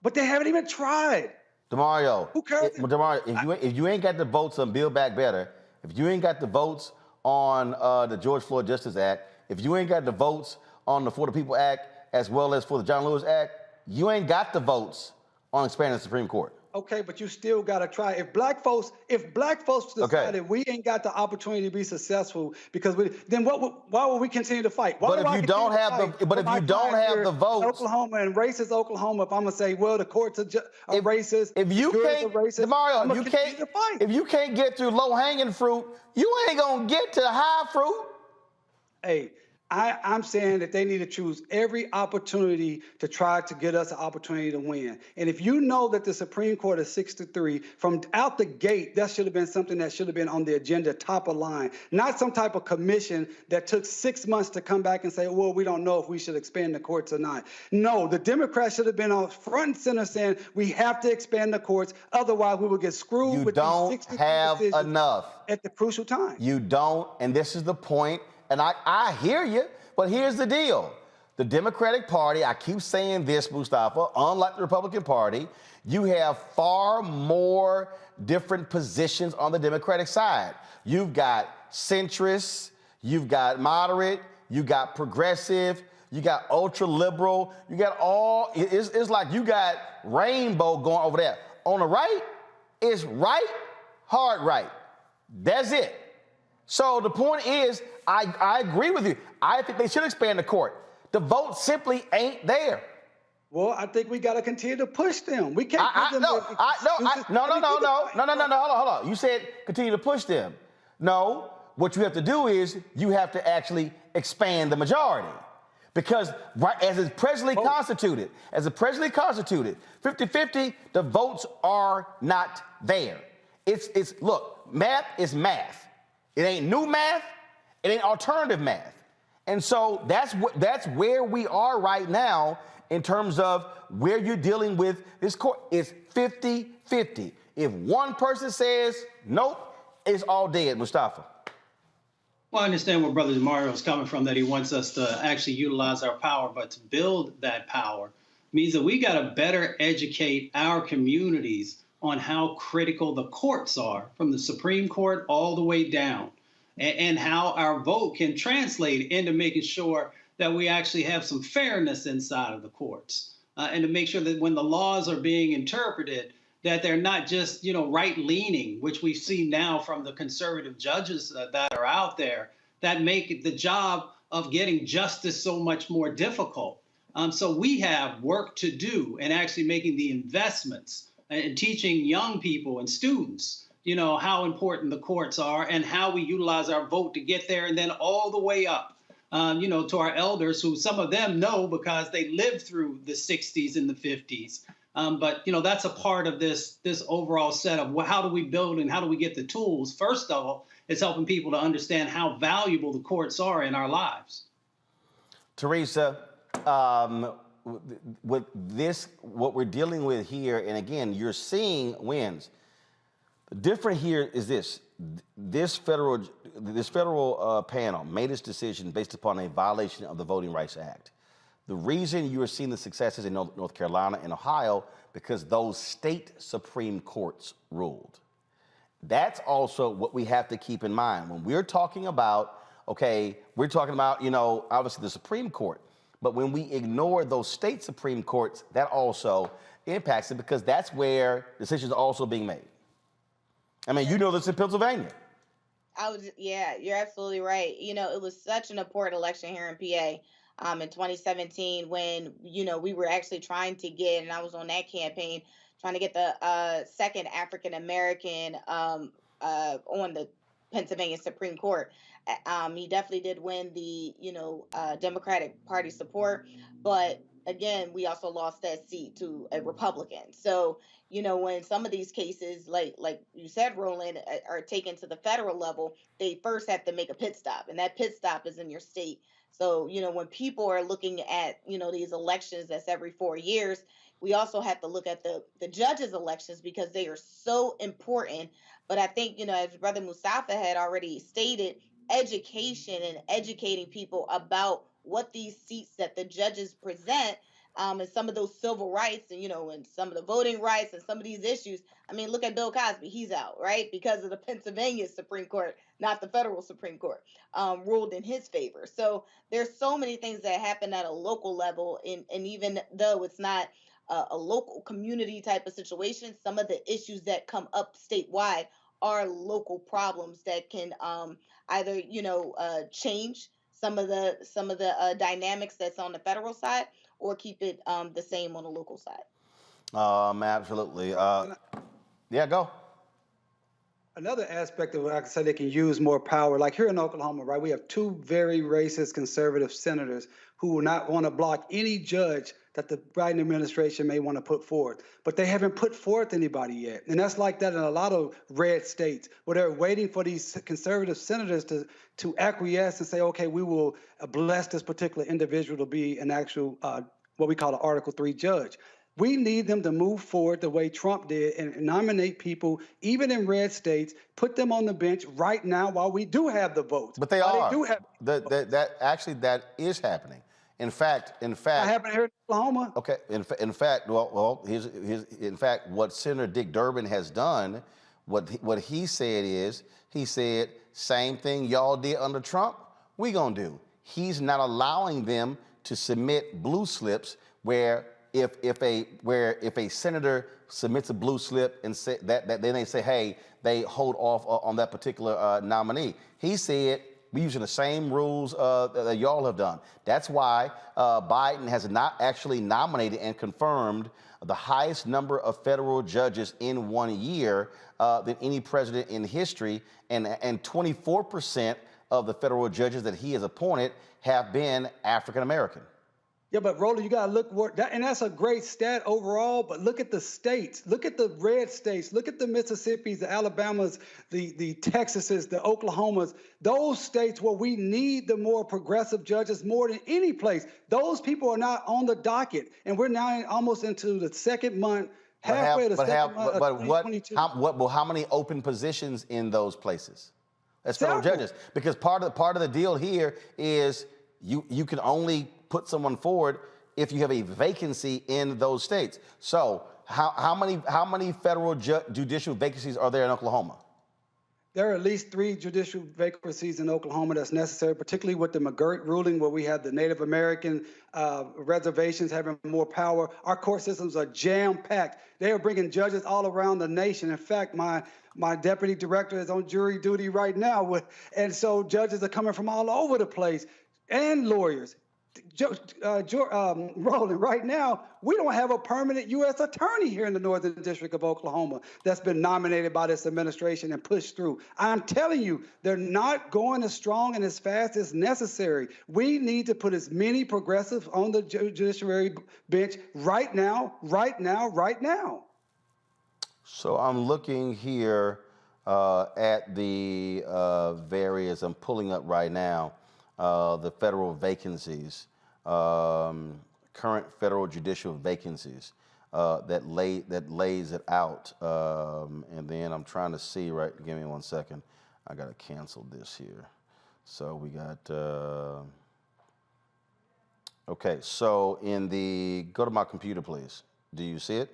Speaker 4: But they haven't even tried.
Speaker 1: Demario,
Speaker 4: who cares?
Speaker 1: Demario, if you ain't got the votes on Build Back Better, if you ain't got the votes on the George Floyd Justice Act, if you ain't got the votes on the For the People Act, as well as for the John Lewis Act, you ain't got the votes on expanding the Supreme Court.
Speaker 4: Okay, but you still got to try. If black folks decided we ain't got the opportunity to be successful because why would we continue to fight?
Speaker 1: But if you don't have the votes,
Speaker 4: Oklahoma and racist Oklahoma, if I'm gonna say, well, the courts are racist.
Speaker 1: If you can't, Demario, if you can't get through low hanging fruit, you ain't gonna get to high fruit.
Speaker 4: Hey, I'm saying that they need to choose every opportunity to try to get us an opportunity to win. And if you know that the Supreme Court is 6-3, from out the gate, that should have been something that should have been on the agenda, top of line, not some type of commission that took 6 months to come back and say, well, we don't know if we should expand the courts or not. No, the Democrats should have been on front and center saying we have to expand the courts, otherwise we will get screwed with these 63
Speaker 1: have
Speaker 4: decisions
Speaker 1: enough
Speaker 4: at the crucial time.
Speaker 1: You don't, and this is the point. And I hear you, but here's the deal. The Democratic Party, I keep saying this, Mustafa, unlike the Republican Party, you have far more different positions on the Democratic side. You've got centrists, you've got moderate, you got progressive, you got ultra liberal, you got all, it's like you got rainbow going over there. On the right, it's right, hard right. That's it. So the point is, I agree with you. I think they should expand the court. The vote simply ain't there.
Speaker 4: Well, I think we got to continue to push them. We can't.
Speaker 1: No. Hold on. You said continue to push them. No, what you have to do is you have to actually expand the majority. Because as it's presently constituted, 50-50, the votes are not there. Look, math is math. It ain't new math. It ain't alternative math. And so that's where we are right now in terms of where you're dealing with this court. It's 50-50. If one person says nope, it's all dead, Mustafa.
Speaker 13: Well, I understand where Brother Demario is coming from, that he wants us to actually utilize our power, but to build that power means that we got to better educate our communities on how critical the courts are, from the Supreme Court all the way down, and how our vote can translate into making sure that we actually have some fairness inside of the courts, and to make sure that when the laws are being interpreted, that they're not just, right-leaning, which we see now from the conservative judges that are out there, that make the job of getting justice so much more difficult. So we have work to do in actually making the investments and teaching young people and students, how important the courts are and how we utilize our vote to get there, and then all the way up, to our elders, who some of them know because they lived through the 60s and the 50s. But that's a part of this overall set of how do we build and how do we get the tools. First of all, it's helping people to understand how valuable the courts are in our lives.
Speaker 1: Teresa, with this, what we're dealing with here, and again, you're seeing wins. The difference here is this: this federal panel made its decision based upon a violation of the Voting Rights Act. The reason you are seeing the successes in North Carolina and Ohio, because those state Supreme Courts ruled. That's also what we have to keep in mind. When we're talking about, we're talking about, obviously the Supreme Court, but when we ignore those state Supreme Courts, that also impacts it, because that's where decisions are also being made. I mean, this in Pennsylvania.
Speaker 12: You're absolutely right. It was such an important election here in PA. In 2017, when, we were actually trying to get, and I was on that campaign, trying to get the second African-American on the Pennsylvania Supreme Court. He definitely did win the, Democratic Party support, but again, we also lost that seat to a Republican. So, when some of these cases, like you said, Roland, are taken to the federal level, they first have to make a pit stop, and that pit stop is in your state. So, when people are looking at, these elections that's every 4 years, we also have to look at the judges' elections because they are so important. But I think, as Brother Mustafa had already stated, education and educating people about what these seats that the judges present, and some of those civil rights and, and some of the voting rights and some of these issues. I mean, look at Bill Cosby. He's out, right? Because of the Pennsylvania Supreme Court, not the federal Supreme Court, ruled in his favor. So there's so many things that happen at a local level. And even though it's not a local community type of situation, some of the issues that come up statewide are local problems that can either, change some of the dynamics that's on the federal side, or keep it the same on the local side.
Speaker 1: Absolutely. Yeah, go.
Speaker 4: Another aspect of what I can say, they can use more power. Like here in Oklahoma, right, we have two very racist conservative senators who will not want to block any judge that the Biden administration may want to put forth. But they haven't put forth anybody yet. And that's like that in a lot of red states where they're waiting for these conservative senators to acquiesce and say, okay, we will bless this particular individual to be an actual, what we call an Article III judge. We need them to move forward the way Trump did and nominate people, even in red states, put them on the bench right now while we do have the votes.
Speaker 1: But they are.
Speaker 4: They do have
Speaker 1: that is happening. In fact,
Speaker 4: I happen here in Oklahoma.
Speaker 1: Okay. In fact, in fact, what Senator Dick Durbin has done, what he said, same thing y'all did under Trump, we gonna do. He's not allowing them to submit blue slips where if a senator submits a blue slip and say that then they say, hey, they hold off on that particular nominee. He said, we're using the same rules that y'all have done. That's why Biden has not actually nominated and confirmed the highest number of federal judges in 1 year than any president in history. And 24% of the federal judges that he has appointed have been African American.
Speaker 4: Yeah, but Roland, you got to look where and that's a great stat overall, but look at the states. Look at the red states. Look at the Mississippis, the Alabamas, the Texases, the Oklahomas. Those states where we need the more progressive judges more than any place. Those people are not on the docket, and we're now almost into the second month, halfway to the second month of 2022.
Speaker 1: How many open positions in those places as federal judges? Because part of the deal here is you can only put someone forward if you have a vacancy in those states. So how many federal judicial vacancies are there in Oklahoma?
Speaker 4: There are at least 3 judicial vacancies in Oklahoma that's necessary, particularly with the McGirt ruling, where we have the Native American reservations having more power. Our court systems are jam-packed. They are bringing judges all around the nation. In fact, my deputy director is on jury duty right now, and so judges are coming from all over the place, and lawyers. Roland, right now, we don't have a permanent U.S. attorney here in the Northern District of Oklahoma that's been nominated by this administration and pushed through. I'm telling you, they're not going as strong and as fast as necessary. We need to put as many progressives on the judiciary bench right now.
Speaker 1: So I'm looking here at the various, I'm pulling up right now, the federal vacancies, current federal judicial vacancies that lays it out. And then I'm trying to see, right, give me 1 second. I got to cancel this here. So we got, okay, so go to my computer, please. Do you see it?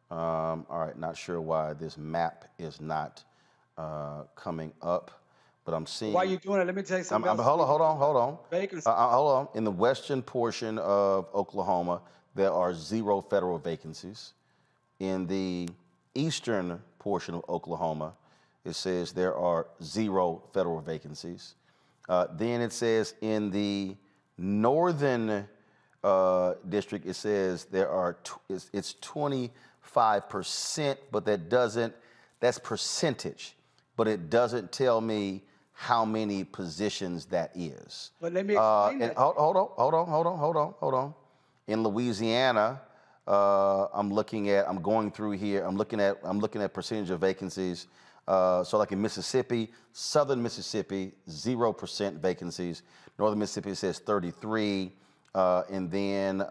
Speaker 1: All right, not sure why this map is not coming up. But I'm seeing.
Speaker 4: Why are you doing it? Let me tell you something.
Speaker 1: Hold on.
Speaker 4: Hold
Speaker 1: on. In the western portion of Oklahoma, there are 0 federal vacancies. In the eastern portion of Oklahoma, it says there are 0 federal vacancies. Then it says in the northern district, it says there are it's 25%, but that's percentage, but it doesn't tell me how many positions that is.
Speaker 4: But let me explain that.
Speaker 1: Hold on. In Louisiana, I'm going through here. I'm looking at percentage of vacancies. So like in Mississippi, Southern Mississippi, 0% vacancies. Northern Mississippi says 33. And then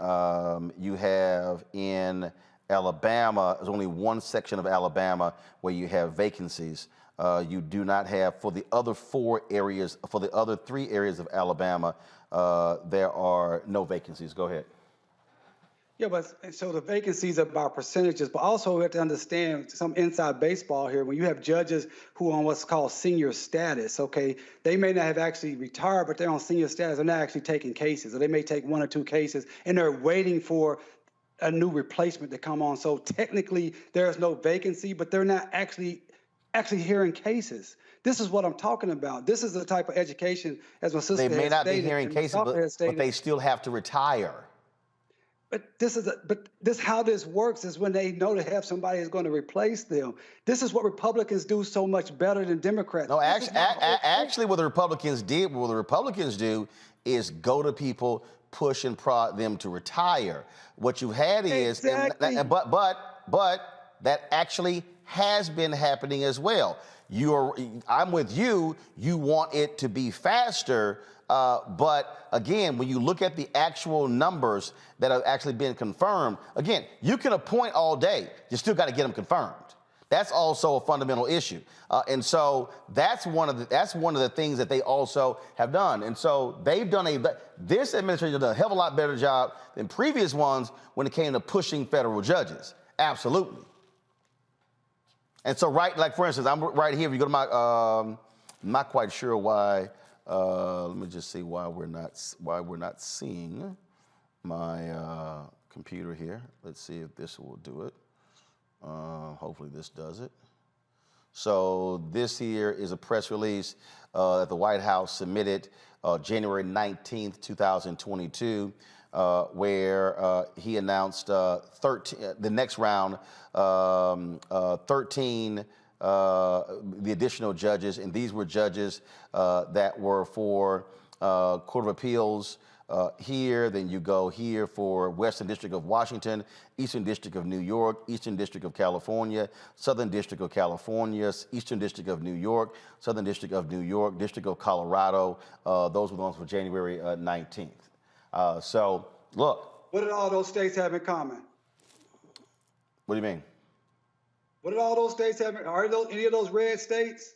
Speaker 1: you have in Alabama, there's only one section of Alabama where you have vacancies. You do not have, for the other 4 areas, for the other 3 areas of Alabama, there are no vacancies. Go ahead.
Speaker 4: Yeah, but so the vacancies are by percentages, but also we have to understand some inside baseball here. When you have judges who are on what's called senior status, okay, they may not have actually retired, but they're on senior status. They're not actually taking cases, or they may take 1 or 2 cases, and they're waiting for a new replacement to come on. So technically, there's no vacancy, but they're not actually hearing cases. This is what I'm talking about. This is the type of education, as my sister
Speaker 1: They may
Speaker 4: has
Speaker 1: not
Speaker 4: stated,
Speaker 1: be hearing
Speaker 4: and
Speaker 1: cases,
Speaker 4: Dr. has
Speaker 1: but
Speaker 4: stated.
Speaker 1: they still have to retire.
Speaker 4: But this how this works is when they know they have somebody who's going to replace them. This is what Republicans do so much better than Democrats.
Speaker 1: No, actually, what the Republicans do is go to people, push and prod them to retire. What you've had is,
Speaker 4: exactly.
Speaker 1: but that actually has been happening as well. I'm with you. You want it to be faster. But again, when you look at the actual numbers that have actually been confirmed, again, you can appoint all day. You still got to get them confirmed. That's also a fundamental issue. And so that's one of the things that they also have done. And so this administration has done a hell of a lot better job than previous ones when it came to pushing federal judges. Absolutely. And so like for instance, I'm right here. If you go to my, I'm not quite sure why. Let me just see why we're not seeing my computer here. Let's see if this will do it. Hopefully this does it. So this here is a press release that the White House submitted January 19th, 2022, where he announced the next round, 13 the additional judges, and these were judges that were for Court of Appeals here, then you go here for Western District of Washington, Eastern District of New York, Eastern District of California, Southern District of California, Eastern District of New York, Southern District of New York, District of Colorado. Those were the ones for January 19th. So, look.
Speaker 4: What did all those states have in common?
Speaker 1: What do you mean?
Speaker 4: What did all those states have? Are any of those red states?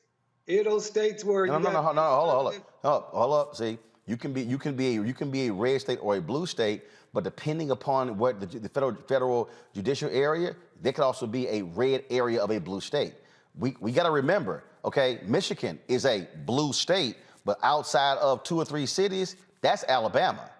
Speaker 4: Any of those states where
Speaker 1: no, hold up. See, you can be a red state or a blue state, but depending upon what the federal judicial area, there could also be a red area of a blue state. We got to remember, okay, Michigan is a blue state, but outside of 2 or 3 cities, that's Alabama.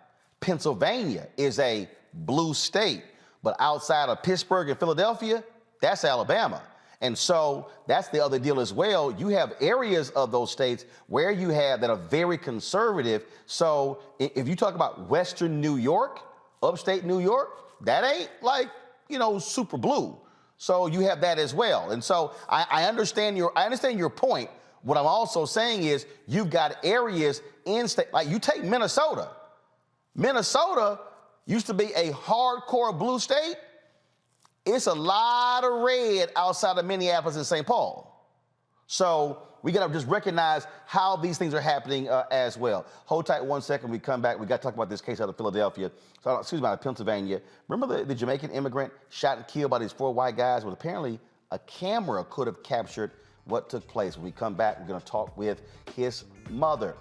Speaker 1: Pennsylvania is a blue state, but outside of Pittsburgh and Philadelphia, that's Alabama. And so that's the other deal as well. You have areas of those states where you have that are very conservative. So if you talk about Western New York, upstate New York, that ain't like, super blue. So you have that as well. And so I understand your point. What I'm also saying is you've got areas in state, like you take Minnesota. Minnesota used to be a hardcore blue state. It's a lot of red outside of Minneapolis and St. Paul. So we got to just recognize how these things are happening as well. Hold tight 1 second. We come back. We got to talk about this case out of Philadelphia. Out of Pennsylvania. Remember the Jamaican immigrant shot and killed by these 4 white guys? Well, apparently a camera could have captured what took place. When we come back, we're going to talk with his mother.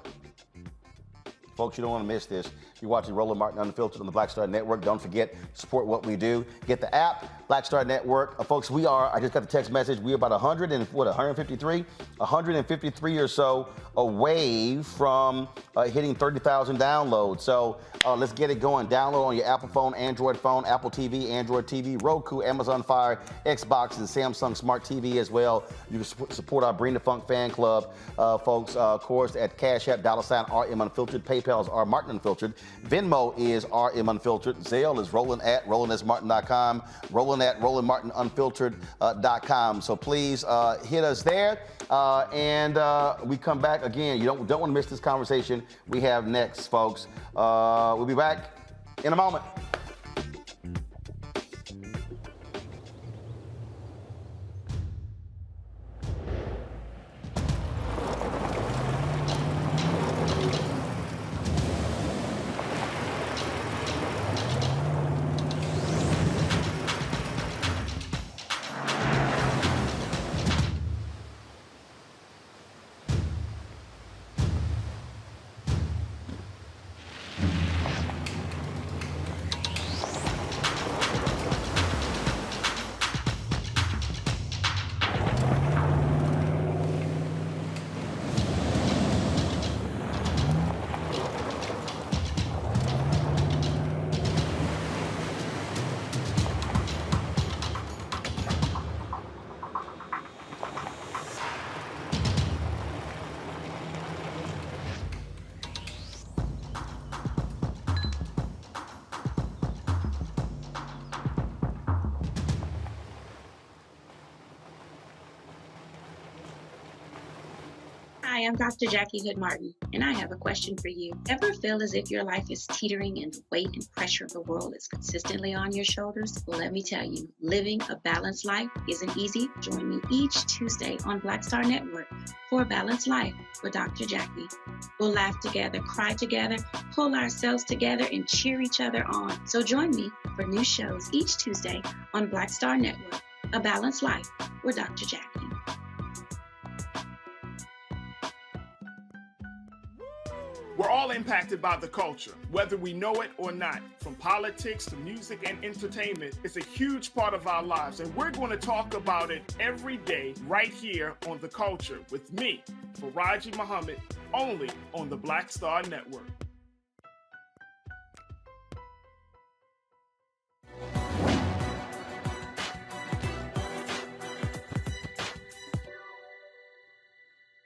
Speaker 1: Folks, you don't want to miss this. You're watching Roland Martin Unfiltered on the Black Star Network. Don't forget, support what we do. Get the app, Black Star Network. Folks, I just got the text message. We're about 153 or so away from hitting 30,000 downloads. So let's get it going. Download on your Apple phone, Android phone, Apple TV, Android TV, Roku, Amazon Fire, Xbox, and Samsung Smart TV as well. You can support our Bring the Funk fan club, folks, of course, at Cash App, $RM Unfiltered, PayPal is R Martin Unfiltered, Venmo is RM Unfiltered, Zelle is Roland@RolandSMartin.com, Roland@RolandMartinUnfiltered.com. So please hit us there, and we come back again. You don't want to miss this conversation we have next, folks. We'll be back in a moment.
Speaker 16: I'm Dr. Jackie Hood Martin, and I have a question for you. Ever feel as if your life is teetering and the weight and pressure of the world is consistently on your shoulders? Well, let me tell you, living a balanced life isn't easy. Join me each Tuesday on Black Star Network for a Balanced Life with Dr. Jackie. We'll laugh together, cry together, pull ourselves together, and cheer each other on. So join me for new shows each Tuesday on Black Star Network, A Balanced Life with Dr. Jackie.
Speaker 2: We're all impacted by the culture, whether we know it or not. From politics to music and entertainment, it's a huge part of our lives, and we're going to talk about it every day right here on The Culture with me, Faraji Muhammad, only on the Black Star Network.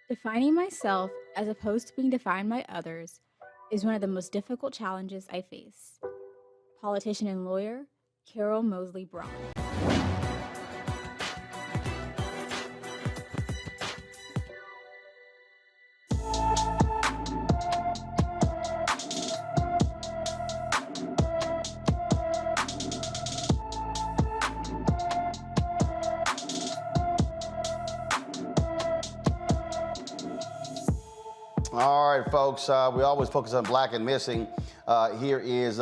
Speaker 15: Defining myself as opposed to being defined by others is one of the most difficult challenges I face. Politician and lawyer, Carol Mosley Braun.
Speaker 1: All right, folks, we always focus on black and missing. Here is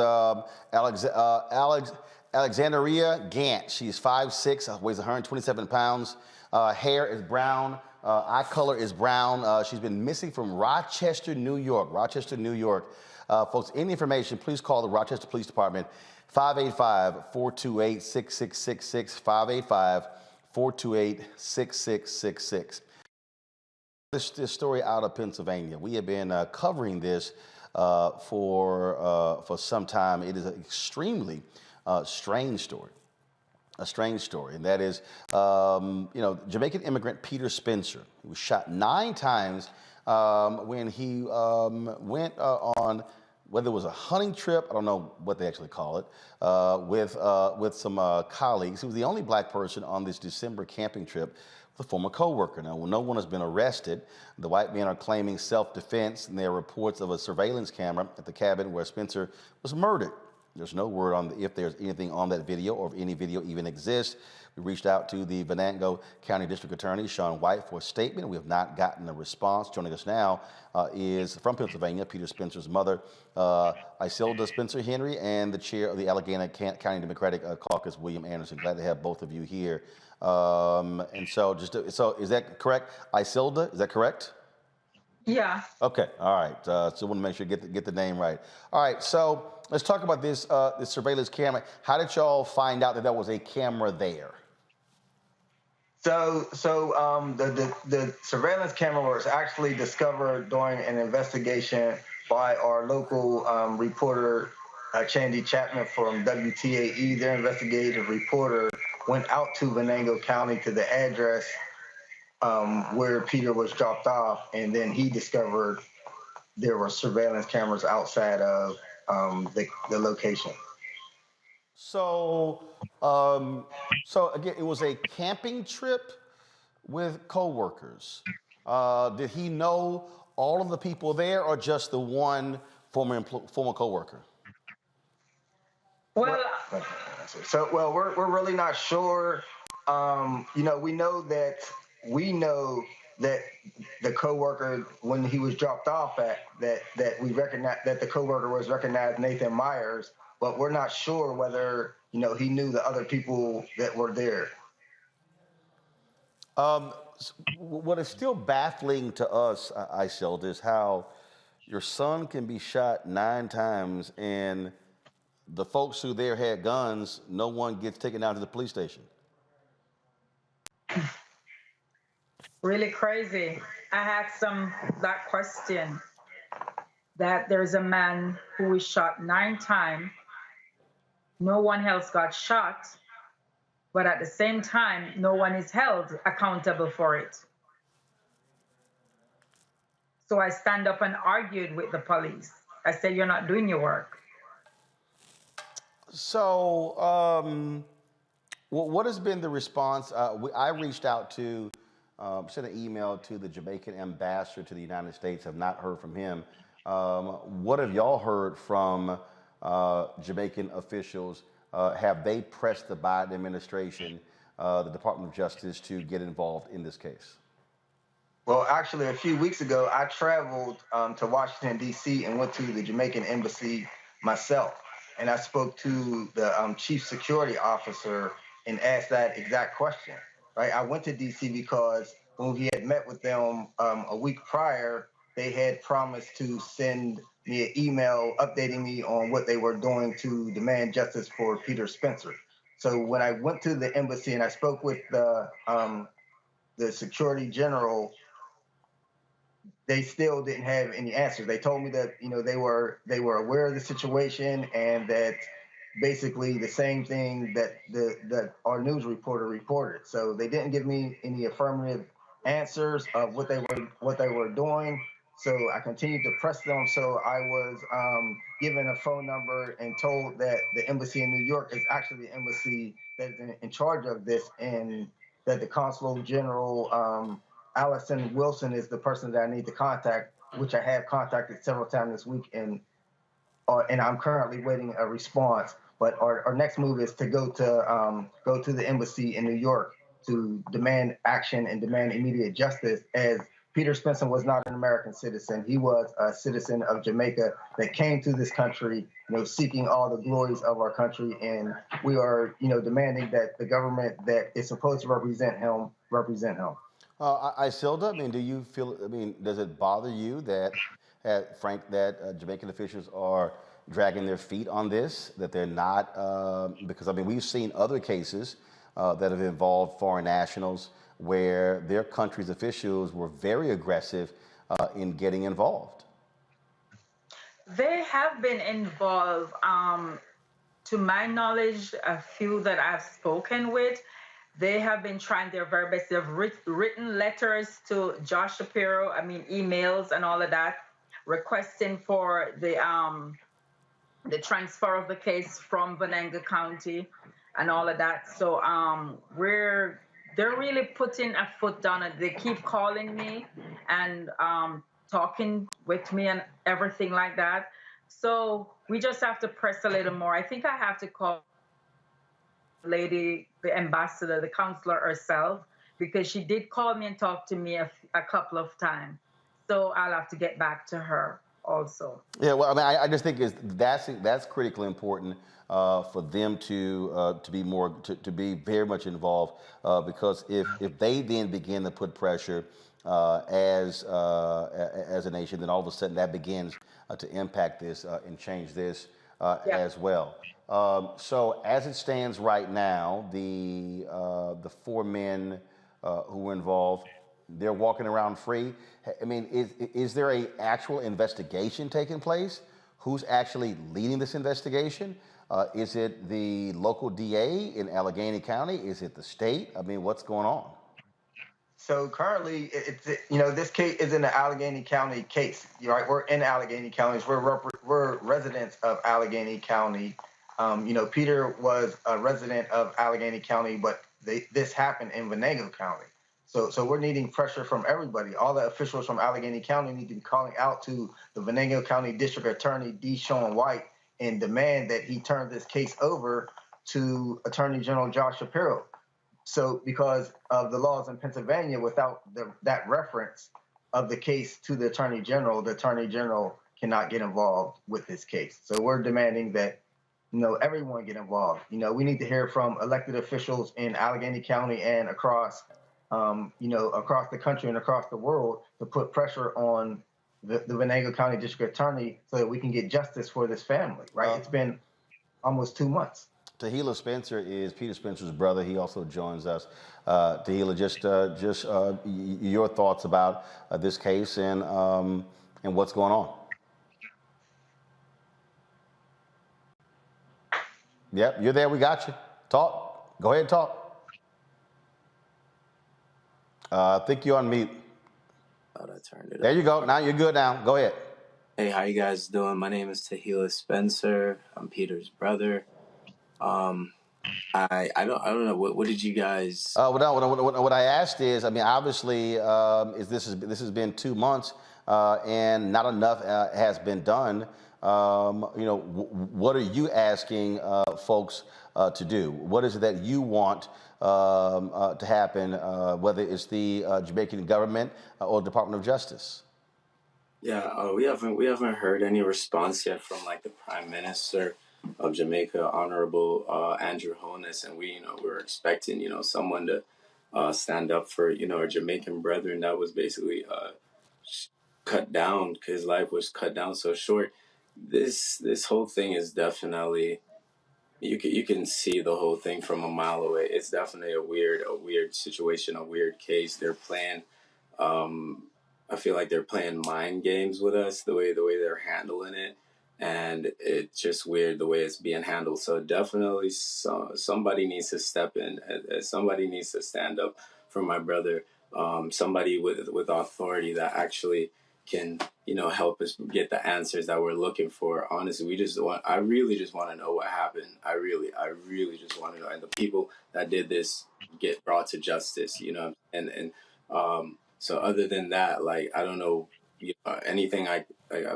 Speaker 1: Alexandria Gant. She's 5'6", weighs 127 pounds. Hair is brown. Eye color is brown. She's been missing from Rochester, New York. Rochester, New York. Folks, any information, please call the Rochester Police Department, 585-428-6666, 585-428-6666. This story out of Pennsylvania. We have been covering this for some time. It is an extremely strange story. A strange story, and that is, Jamaican immigrant Peter Spencer, who was shot 9 times when he went on, whether it was a hunting trip, I don't know what they actually call it, with some colleagues. He was the only black person on this December camping trip. The former co-worker. Now, no one has been arrested. The white men are claiming self-defense, and there are reports of a surveillance camera at the cabin where Spencer was murdered. There's no word on if there's anything on that video or if any video even exists. We reached out to the Venango County District Attorney, Sean White, for a statement. We have not gotten a response. Joining us now is from Pennsylvania, Peter Spencer's mother, Isilda Spencer Henry, and the chair of the Allegheny County Democratic Caucus, William Anderson. Glad to have both of you here. And so is that correct? Isilda, is that correct?
Speaker 17: Yeah.
Speaker 1: Okay, all right. So I want to make sure get the name right. All right, so let's talk about this surveillance camera. How did y'all find out that there was a camera there?
Speaker 18: So the surveillance camera was actually discovered during an investigation by our local reporter, Chandy Chapman from WTAE. Their investigative reporter went out to Venango County to the address where Peter was dropped off, and then he discovered there were surveillance cameras outside of the location.
Speaker 1: So again, it was a camping trip with coworkers. Did he know all of the people there, or just the one former coworker?
Speaker 17: Well,
Speaker 18: we're really not sure. We know that the coworker, when he was dropped off that we recognize that the coworker was recognized Nathan Myers, but we're not sure whether he knew the other people that were there.
Speaker 1: What is still baffling to us, Isilda, is how your son can be shot 9 times and the folks who there had guns, no one gets taken down to the police station.
Speaker 17: really crazy. I asked him that question, that there's a man who was shot 9 times. No one else got shot, but at the same time, no one is held accountable for it. So I stand up and argued with the police. I said, you're not doing your work.
Speaker 1: So what has been the response? I reached out to sent an email to the Jamaican ambassador to the United States. Have not heard from him. What have y'all heard from Jamaican officials? Have they pressed the Biden administration, the Department of Justice, to get involved in this case?
Speaker 18: Well, actually, a few weeks ago, I traveled to Washington, D.C. and went to the Jamaican embassy myself. And I spoke to the chief security officer and asked that exact question. Right? I went to D.C. because when we had met with them a week prior, they had promised to send me an email updating me on what they were doing to demand justice for Peter Spencer. So when I went to the embassy and I spoke with the security general, they still didn't have any answers. They told me that they were aware of the situation and that basically the same thing that our news reporter reported. So they didn't give me any affirmative answers of what they were doing. So I continued to press them. So I was given a phone number and told that the embassy in New York is actually the embassy that's in charge of this, and that the consul general Allison Wilson is the person that I need to contact, which I have contacted several times this week, and I'm currently waiting a response. But our next move is to go to the embassy in New York to demand action and demand immediate justice, as Peter Spencer was not an American citizen. He was a citizen of Jamaica that came to this country, seeking all the glories of our country, and we are, demanding that the government that is supposed to represent him represent him.
Speaker 1: Isilda, do you feel? Does it bother you that, Frank, that Jamaican officials are dragging their feet on this? That they're not, because we've seen other cases that have involved foreign nationals where their country's officials were very aggressive in getting involved.
Speaker 17: They have been involved. To my knowledge, a few that I've spoken with, they have been trying their very best. They've written letters to Josh Shapiro, emails and all of that, requesting for the transfer of the case from Venango County and all of that. So they're really putting a foot down. They keep calling me and talking with me and everything like that. So we just have to press a little more. I think I have to call the ambassador, the consular herself, because she did call me and talk to me a couple of times. So I'll have to get back to her also.
Speaker 1: Yeah, well, I just think that's critically important for them to be very much involved, because if they then begin to put pressure as a nation, then all of a sudden that begins to impact this and change this as well. So as it stands right now, the four men who were involved, they're walking around free. Is there an actual investigation taking place? Who's actually leading this investigation? Is it the local DA in Allegheny County? Is it the state? What's going on?
Speaker 18: So currently, this case is in the Allegheny County case. Right, we're in Allegheny County. We're residents of Allegheny County. Peter was a resident of Allegheny County, but this happened in Venango County. So we're needing pressure from everybody. All the officials from Allegheny County need to be calling out to the Venango County District Attorney Deshaun White and demand that he turn this case over to Attorney General Josh Shapiro. So because of the laws in Pennsylvania, without that reference of the case to the Attorney General cannot get involved with this case. So we're demanding that everyone get involved. We need to hear from elected officials in Allegheny County and across across the country and across the world to put pressure on the Venango County District Attorney so that we can get justice for this family, right? It's been almost 2 months.
Speaker 1: Tahila Spencer is Peter Spencer's brother. He also joins us. Tahila, just your thoughts about this case and what's going on. Yep, you're there. We got you. Talk. Go ahead and talk. I think you're on mute.
Speaker 19: Thought I turned it
Speaker 1: There
Speaker 19: up.
Speaker 1: you go. Now you're good now. Go ahead.
Speaker 19: Hey, how you guys doing? My name is Tahila Spencer. I'm Peter's brother. I don't know. What did you guys?
Speaker 1: What I asked is, I mean, obviously, this has been 2 months, and not enough has been done. What are you asking folks to do? What is it that you want to happen, whether it's the Jamaican government or the Department of Justice?
Speaker 19: Yeah, we haven't heard any response yet from like the Prime Minister of Jamaica, Honorable Andrew Holness, and we're expecting someone to stand up for our Jamaican brethren that was basically cut down. His life was cut down so short. This whole thing is definitely, you can see the whole thing from a mile away. It's definitely a weird situation, a weird case. They're playing. I feel like they're playing mind games with us, the way they're handling it, and it's just weird the way it's being handled. So definitely, somebody needs to step in. Somebody needs to stand up for my brother. Somebody with authority that actually can help us get the answers that we're looking for. Honestly, I really just want to know what happened. I really just want to know, and the people that did this get brought to justice. So other than that, like, I don't know, anything I've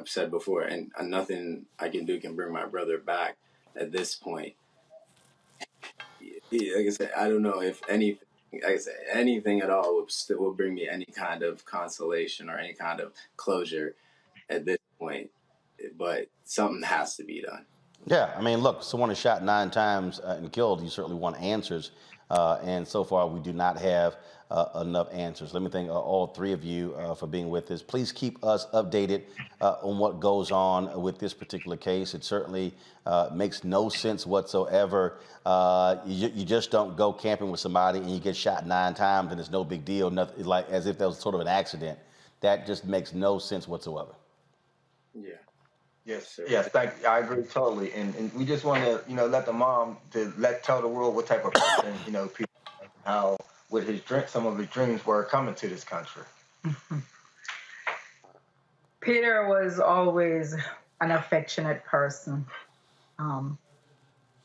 Speaker 19: said before, and nothing I can do can bring my brother back at this point. Like I said, I don't know if anything, like I said, anything at all will bring me any kind of consolation or any kind of closure at this point. But something has to be done.
Speaker 1: Yeah, I mean, look, someone is shot 9 times and killed. You certainly want answers. And so far, we do not have enough answers. Let me thank all 3 of you for being with us. Please keep us updated on what goes on with this particular case. It certainly makes no sense whatsoever. You just don't go camping with somebody and you get shot 9 times and it's no big deal. Nothing, like as if that was sort of an accident. That just makes no sense whatsoever.
Speaker 19: Yeah.
Speaker 18: Yes, sir. Yes, I agree totally, and we just want to, let the mom tell the world what type of person, people, how with some of his dreams were coming to this country.
Speaker 17: Peter was always an affectionate person,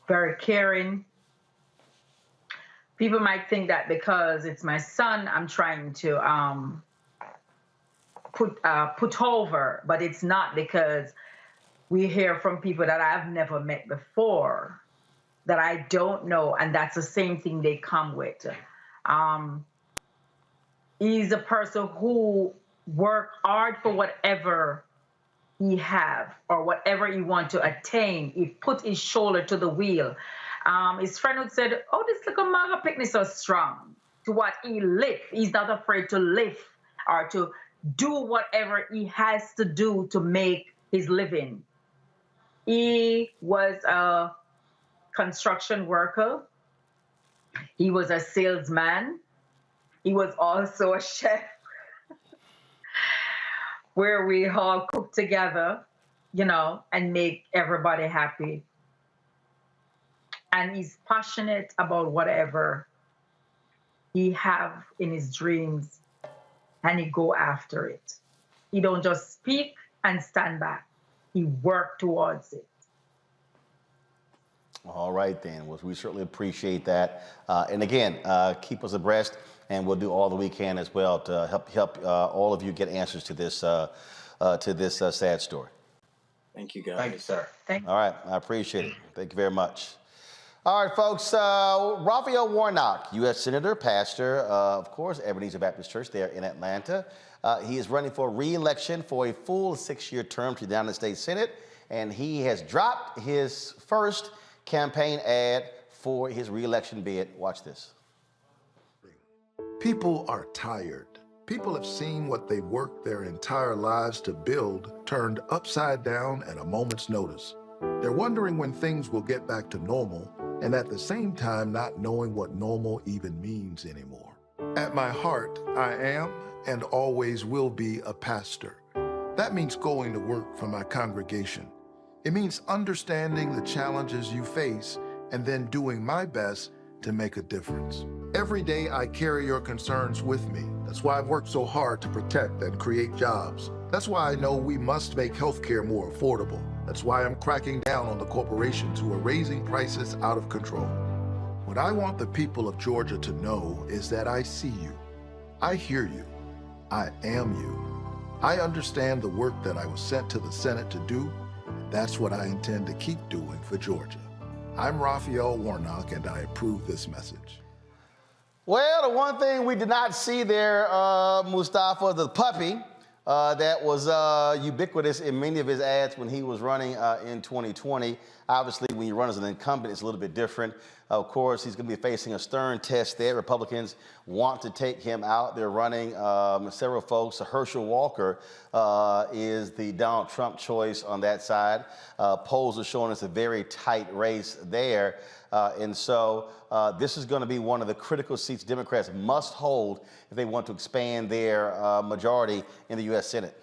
Speaker 17: very caring. People might think that because it's my son, I'm trying to put over, but it's not, because we hear from people that I've never met before, that I don't know, and that's the same thing they come with. He's a person who worked hard for whatever he have or whatever he want to attain. He put his shoulder to the wheel. His friend would say, "Oh, this little mother picnic so strong." To what he lift, he's not afraid to lift or to do whatever he has to do to make his living. He was a construction worker. He was a salesman. He was also a chef, where we all cook together, and make everybody happy. And he's passionate about whatever he have in his dreams, and he go after it. He don't just speak and stand back. He worked towards it.
Speaker 1: All right, then. Well, we certainly appreciate that. And again, keep us abreast, and we'll do all that we can as well to help all of you get answers to this sad story.
Speaker 19: Thank you, guys.
Speaker 18: Thank you, sir.
Speaker 1: All right, I appreciate it. Thank you very much. All right, folks. Raphael Warnock, U.S. Senator, pastor, of course, Ebenezer Baptist Church there in Atlanta. He is running for re-election for a full 6-year term to the United States Senate, and he has dropped his first campaign ad for his re-election bid. Watch this.
Speaker 20: People are tired. People have seen what they've worked their entire lives to build turned upside down at a moment's notice. They're wondering when things will get back to normal, and at the same time not knowing what normal even means anymore. At my heart, I am and always will be a pastor. That means going to work for my congregation. It means understanding the challenges you face and then doing my best to make a difference. Every day I carry your concerns with me. That's why I've worked so hard to protect and create jobs. That's why I know we must make healthcare more affordable. That's why I'm cracking down on the corporations who are raising prices out of control. What I want the people of Georgia to know is that I see you, I hear you, I am you. I understand the work that I was sent to the Senate to do, and that's what I intend to keep doing for Georgia. I'm Raphael Warnock, and I approve this message.
Speaker 1: Well, the one thing we did not see there, Mustafa, the puppy, that was ubiquitous in many of his ads when he was running in 2020. Obviously, when you run as an incumbent, it's a little bit different. Of course, he's going to be facing a stern test there. Republicans want to take him out. They're running several folks. Herschel Walker is the Donald Trump choice on that side. Polls are showing us a very tight race there. And so this is going to be one of the critical seats Democrats must hold if they want to expand their majority in the U.S. Senate.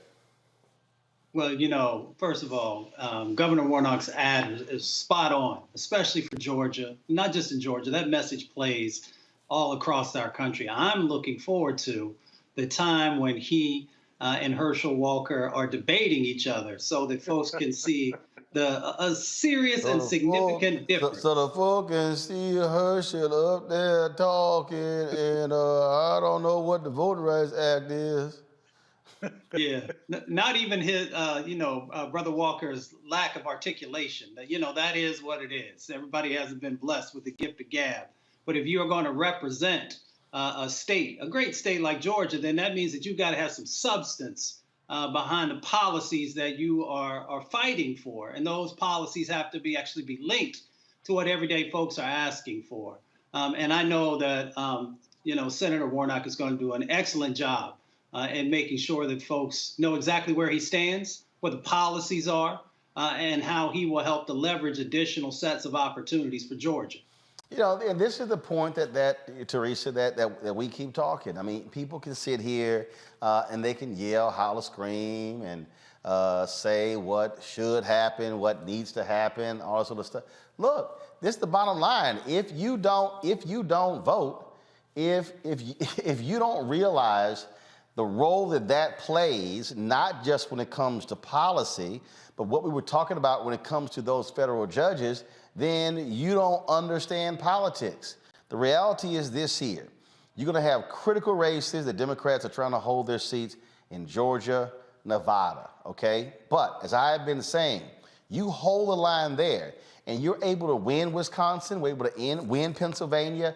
Speaker 13: Well, you know, first of all, Governor Warnock's ad is spot on, especially for Georgia, not just in Georgia. That message plays all across our country. I'm looking forward to the time when he and Herschel Walker are debating each other so that folks can see a serious and significant difference.
Speaker 1: So the folks can see Herschel up there talking, and I don't know what the Voting Rights Act is.
Speaker 13: Yeah, not even his, Brother Walker's lack of articulation. That is what it is. Everybody hasn't been blessed with the gift of gab. But if you are going to represent a state, a great state like Georgia, then that means that you've got to have some substance behind the policies that you are fighting for. And those policies have to actually be linked to what everyday folks are asking for. And I know that, Senator Warnock is going to do an excellent job and making sure that folks know exactly where he stands, what the policies are, and how he will help to leverage additional sets of opportunities for Georgia.
Speaker 1: You know, and this is the point that Teresa, that we keep talking. I mean, people can sit here and they can yell, holler, scream, and say what should happen, what needs to happen, all that sort of stuff. Look, this is the bottom line. If you don't vote, if you don't realize the role that plays, not just when it comes to policy, but what we were talking about when it comes to those federal judges, then you don't understand politics. The reality is this here. You're going to have critical races that Democrats are trying to hold their seats in Georgia, Nevada, okay? But as I've been saying, you hold the line there, and you're able to win Wisconsin, we're able to win Pennsylvania,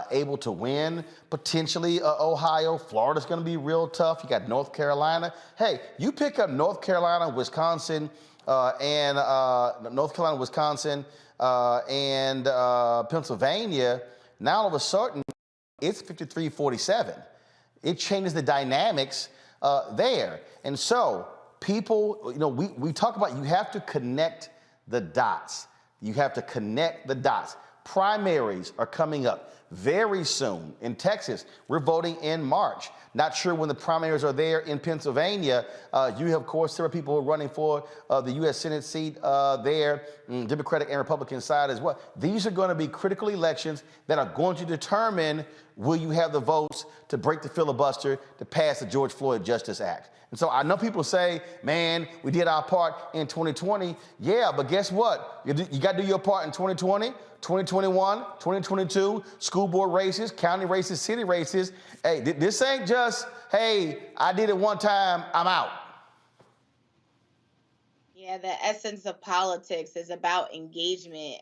Speaker 1: able to win potentially Ohio. Florida's going to be real tough. You got North Carolina. Hey, you pick up North Carolina, Wisconsin, and Pennsylvania. Now all of a sudden, it's 53-47. It changes the dynamics there. And so people, we talk about you have to connect the dots. You have to connect the dots. Primaries are coming up very soon. In Texas, we're voting in March. Not sure when the primaries are there in Pennsylvania. You have, of course, several people who are running for the U.S. Senate seat there, Democratic and Republican side as well. These are going to be critical elections that are going to determine will you have the votes to break the filibuster to pass the George Floyd Justice Act. And so I know people say, man, we did our part in 2020. Yeah, but guess what? You got to do your part in 2020, 2021, 2022, school board races, county races, city races. Hey, this ain't just, hey, I did it one time, I'm out.
Speaker 12: Yeah, the essence of politics is about engagement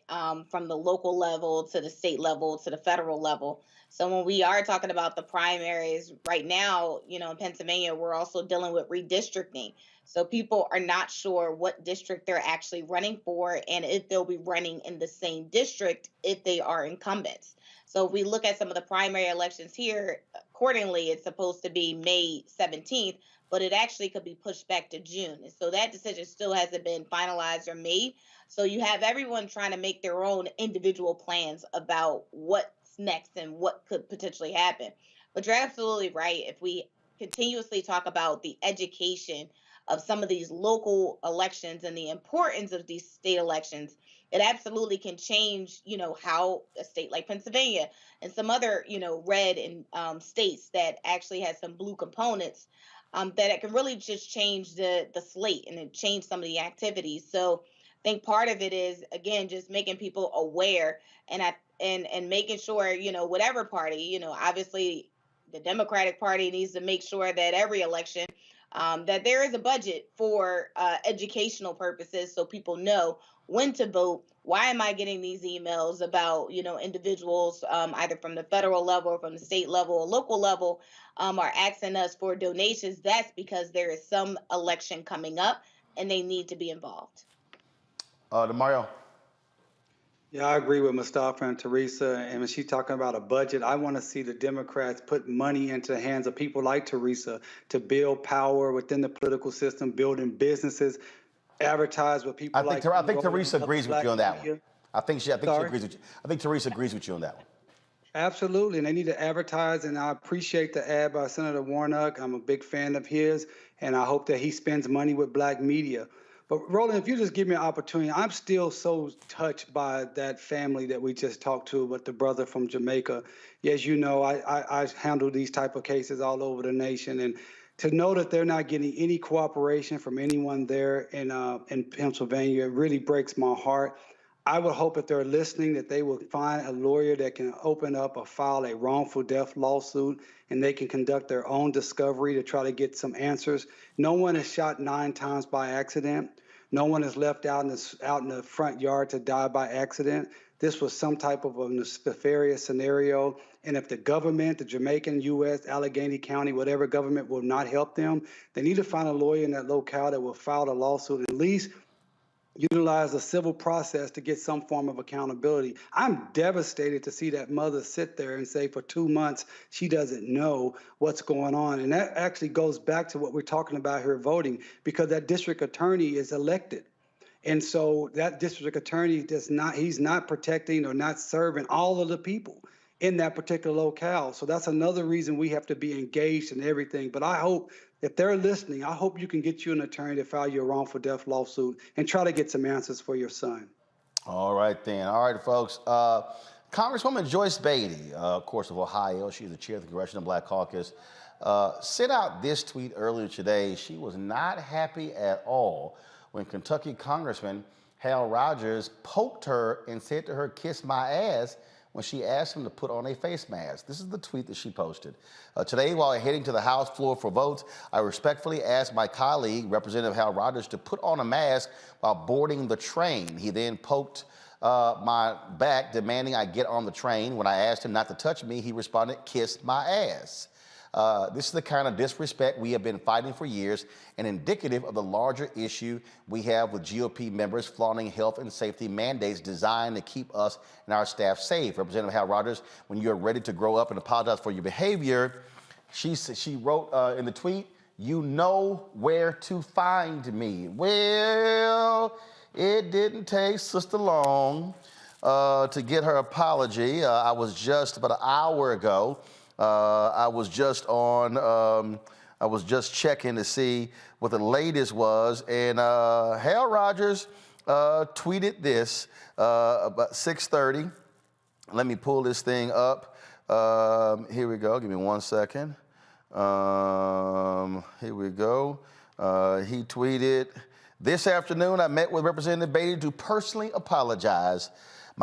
Speaker 12: from the local level to the state level to the federal level. So when we are talking about the primaries right now, in Pennsylvania, we're also dealing with redistricting. So people are not sure what district they're actually running for and if they'll be running in the same district if they are incumbents. So if we look at some of the primary elections here, accordingly, it's supposed to be May 17th, but it actually could be pushed back to June. And so that decision still hasn't been finalized or made. So you have everyone trying to make their own individual plans about what's next and what could potentially happen. But you're absolutely right. If we continuously talk about the education of some of these local elections and the importance of these state elections, it absolutely can change, how a state like Pennsylvania and some other, red and states that actually has some blue components, that it can really just change the slate and it change some of the activities. So think part of it is, again, just making people aware and making sure, whatever party, obviously the Democratic Party needs to make sure that every election that there is a budget for educational purposes so people know when to vote. Why am I getting these emails about, individuals either from the federal level or from the state level or local level are asking us for donations? That's because there is some election coming up and they need to be involved.
Speaker 1: DeMario.
Speaker 4: Yeah, I agree with Mustafa and Teresa. And when she's talking about a budget, I want to see the Democrats put money into the hands of people like Teresa to build power within the political system, building businesses, advertise with people
Speaker 1: I think Teresa agrees with you on that one. I think she agrees with you. I think Teresa agrees with you on that one.
Speaker 4: Absolutely, and they need to advertise, and I appreciate the ad by Senator Warnock. I'm a big fan of his, and I hope that he spends money with black media. But Roland, if you just give me an opportunity, I'm still so touched by that family that we just talked to, with the brother from Jamaica. As you know, I handle these type of cases all over the nation, and to know that they're not getting any cooperation from anyone there in Pennsylvania, it really breaks my heart. I would hope if they're listening that they will find a lawyer that can file a wrongful death lawsuit, and they can conduct their own discovery to try to get some answers. No one is shot 9 times by accident. No one is left out in the front yard to die by accident. This was some type of a nefarious scenario. And if the government, the Jamaican, U.S., Allegheny County, whatever government will not help them, they need to find a lawyer in that locale that will file a lawsuit, at least utilize a civil process to get some form of accountability. I'm devastated to see that mother sit there and say for 2 months she doesn't know what's going on. And that actually goes back to what we're talking about here, voting, because that district attorney is elected. And so that district attorney he's not protecting or not serving all of the people in that particular locale. So that's another reason we have to be engaged in everything. But I hope, if they're listening, I hope you can get you an attorney to file your wrongful death lawsuit and try to get some answers for your son.
Speaker 1: All right, then. All right, folks. Congresswoman Joyce Beatty, of course, of Ohio, she's the chair of the Congressional Black Caucus, sent out this tweet earlier today. She was not happy at all when Kentucky Congressman Hal Rogers poked her and said to her, "Kiss my ass," when she asked him to put on a face mask. This is the tweet that she posted. Today, while heading to the House floor for votes, I respectfully asked my colleague, Representative Hal Rogers, to put on a mask while boarding the train. He then poked my back, demanding I get on the train. When I asked him not to touch me, he responded, "Kiss my ass." This is the kind of disrespect we have been fighting for years, and indicative of the larger issue we have with GOP members flaunting health and safety mandates designed to keep us and our staff safe. Representative Hal Rogers, when you're ready to grow up and apologize for your behavior, she wrote in the tweet, "You know where to find me." Well, it didn't take Sister long to get her apology. I was just about an hour ago. I was just checking to see what the latest was, and Hal Rogers tweeted this about 6:30. Let me pull this thing up. Here we go. Give me 1 second. Here we go. He tweeted, "This afternoon, I met with Representative Beatty to personally apologize.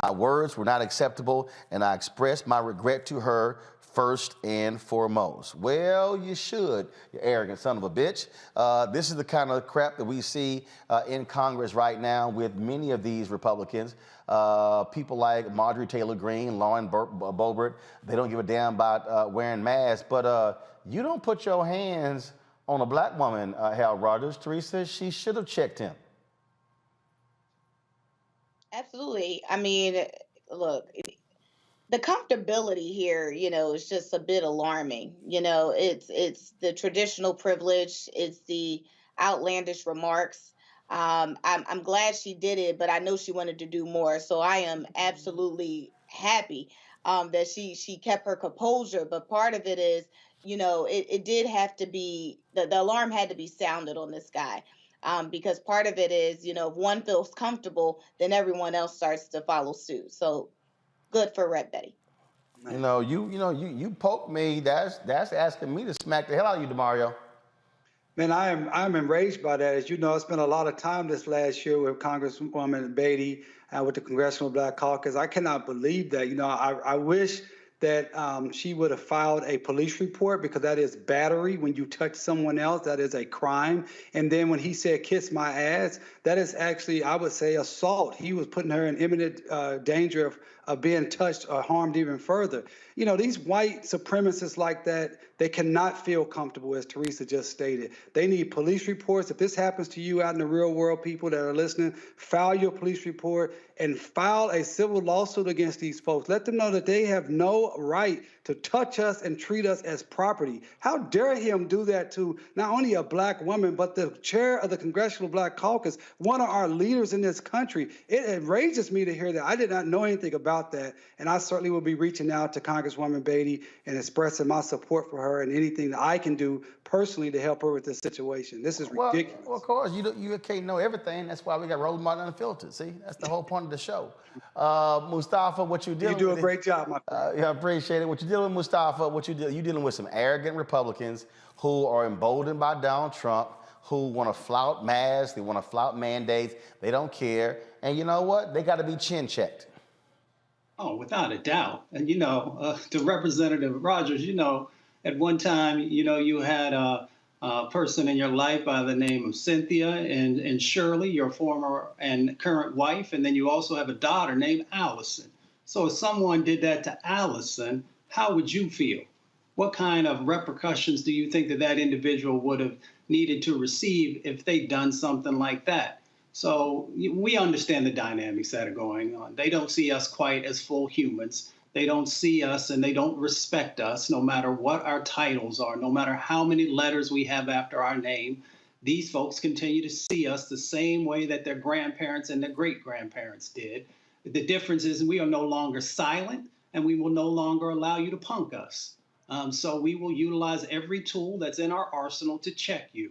Speaker 1: My words were not acceptable, and I expressed my regret to her first and foremost." Well, you should, you arrogant son of a bitch. This is the kind of crap that we see in Congress right now with many of these Republicans. People like Marjorie Taylor Greene, Lauren Boebert, they don't give a damn about wearing masks. But you don't put your hands on a black woman, Hal Rogers. Teresa, she should have checked him.
Speaker 12: Absolutely. I mean, look, the comfortability here, is just a bit alarming. It's the traditional privilege. It's the outlandish remarks. I'm glad she did it, but I know she wanted to do more. So I am absolutely happy that she kept her composure. But part of it is, it did have to be, the alarm had to be sounded on this guy. Because part of it is, if one feels comfortable, then everyone else starts to follow suit. So good for Rep. Betty.
Speaker 1: You poke me. That's asking me to smack the hell out of you, DeMario.
Speaker 4: Man, I'm enraged by that. As you know, I spent a lot of time this last year with Congresswoman Beatty with the Congressional Black Caucus. I cannot believe that. I wish that she would have filed a police report, because that is battery. When you touch someone else, that is a crime. And then when he said kiss my ass, that is actually, I would say, assault. He was putting her in imminent danger of being touched or harmed even further. These white supremacists like that, they cannot feel comfortable, as Teresa just stated. They need police reports. If this happens to you out in the real world, people that are listening, file your police report and file a civil lawsuit against these folks. Let them know that they have no right to touch us and treat us as property. How dare him do that to not only a black woman, but the chair of the Congressional Black Caucus, one of our leaders in this country. It enrages me to hear that. I did not know anything about that, and I certainly will be reaching out to Congresswoman Beatty and expressing my support for her and anything that I can do personally to help her with this situation. This is ridiculous.
Speaker 1: Well, of course, you can't know everything. That's why we got Roland Martin Unfiltered. See, that's the whole point of the show. Mustafa, what you dealing with?
Speaker 4: You do a great job, my friend.
Speaker 1: Yeah, I appreciate it. What you dealing with, Mustafa? You're dealing with some arrogant Republicans who are emboldened by Donald Trump, who want to flout masks, they want to flout mandates, they don't care. And you know what? They got to be chin checked.
Speaker 13: Oh, without a doubt. And, to Representative Rogers, at one time, you had a person in your life by the name of Cynthia and Shirley, your former and current wife, and then you also have a daughter named Allison. So if someone did that to Allison, how would you feel? What kind of repercussions do you think that individual would have needed to receive if they'd done something like that? So we understand the dynamics that are going on. They don't see us quite as full humans. They don't see us and they don't respect us, no matter what our titles are, no matter how many letters we have after our name. These folks continue to see us the same way that their grandparents and their great-grandparents did. The difference is we are no longer silent, and we will no longer allow you to punk us. So we will utilize every tool that's in our arsenal to check you.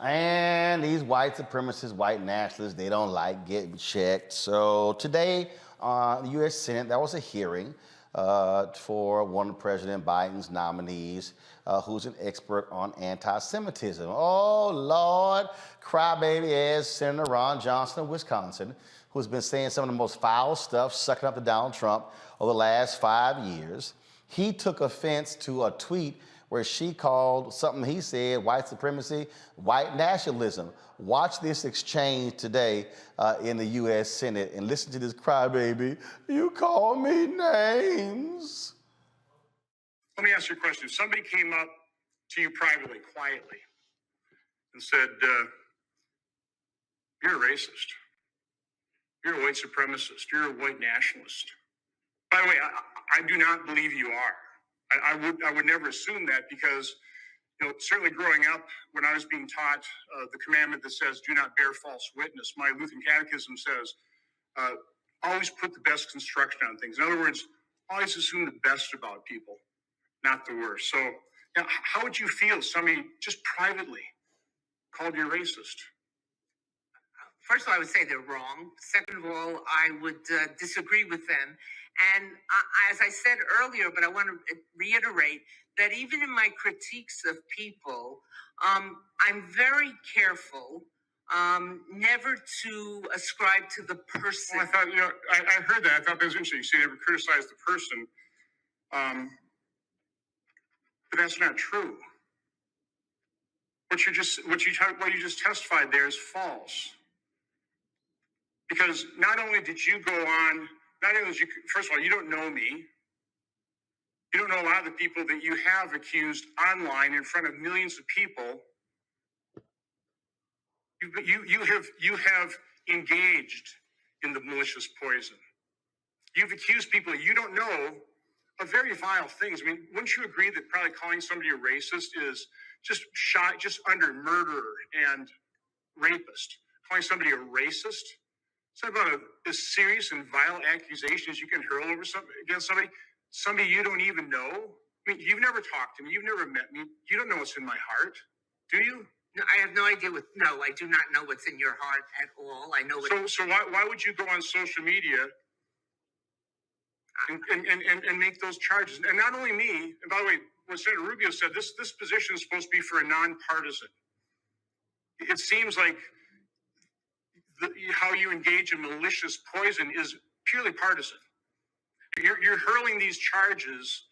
Speaker 1: And these white supremacists, white nationalists, they don't like getting checked. So today, the U.S. Senate, there was a hearing for one of President Biden's nominees, who's an expert on anti-Semitism. Oh, Lord, crybaby ass Senator Ron Johnson of Wisconsin, who's been saying some of the most foul stuff, sucking up to Donald Trump over the last 5 years. He took offense to a tweet where she called something he said white supremacy, white nationalism. Watch this exchange today in the U.S. Senate and listen to this crybaby. You call me names.
Speaker 21: Let me ask you a question. If somebody came up to you privately, quietly, and said, you're a racist, you're a white supremacist, you're a white nationalist. By the way, I do not believe you are. I would never assume that, because certainly growing up, when I was being taught the commandment that says, do not bear false witness, my Lutheran catechism says, always put the best construction on things. In other words, always assume the best about people, not the worst. So how would you feel if somebody just privately called you racist?
Speaker 5: First of all, I would say they're wrong. Second of all, I would disagree with them. And as I said earlier, but I want to reiterate that even in my critiques of people, I'm very careful never to ascribe to the person.
Speaker 21: Well, I thought, I heard that. I thought that was interesting. You say never criticize the person. But that's not true. What you just testified there is false. Because not only did you go on, first of all, you don't know me. You don't know a lot of the people that you have accused online in front of millions of people. You have engaged in the malicious poison. You've accused people you don't know of very vile things. I mean, wouldn't you agree that probably calling somebody a racist is just under murderer and rapist? Calling somebody a racist? It's about as serious and vile accusations you can hurl over against somebody you don't even know. I mean, you've never talked to me. You've never met me. You don't know what's in my heart, do you?
Speaker 5: No, I have no idea I do not know what's in your heart at all. I know
Speaker 21: So why would you go on social media and make those charges? And not only me, and by the way, what Senator Rubio said, this position is supposed to be for a nonpartisan. it seems like how you engage in malicious poison is purely partisan. You're hurling these charges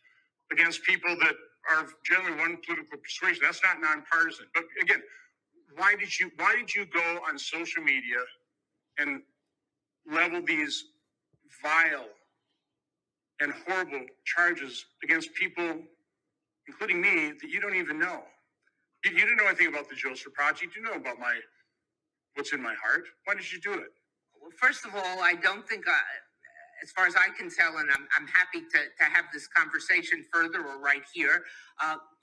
Speaker 21: against people that are generally one political persuasion. That's not nonpartisan. But again, why did you go on social media and level these vile and horrible charges against people, including me, that you don't even know? You didn't know anything about the Joseph Project. You know about what's in my heart. Why did you do it?
Speaker 5: Well, first of all, I don't think, as far as I can tell, and I'm happy to have this conversation further or right here,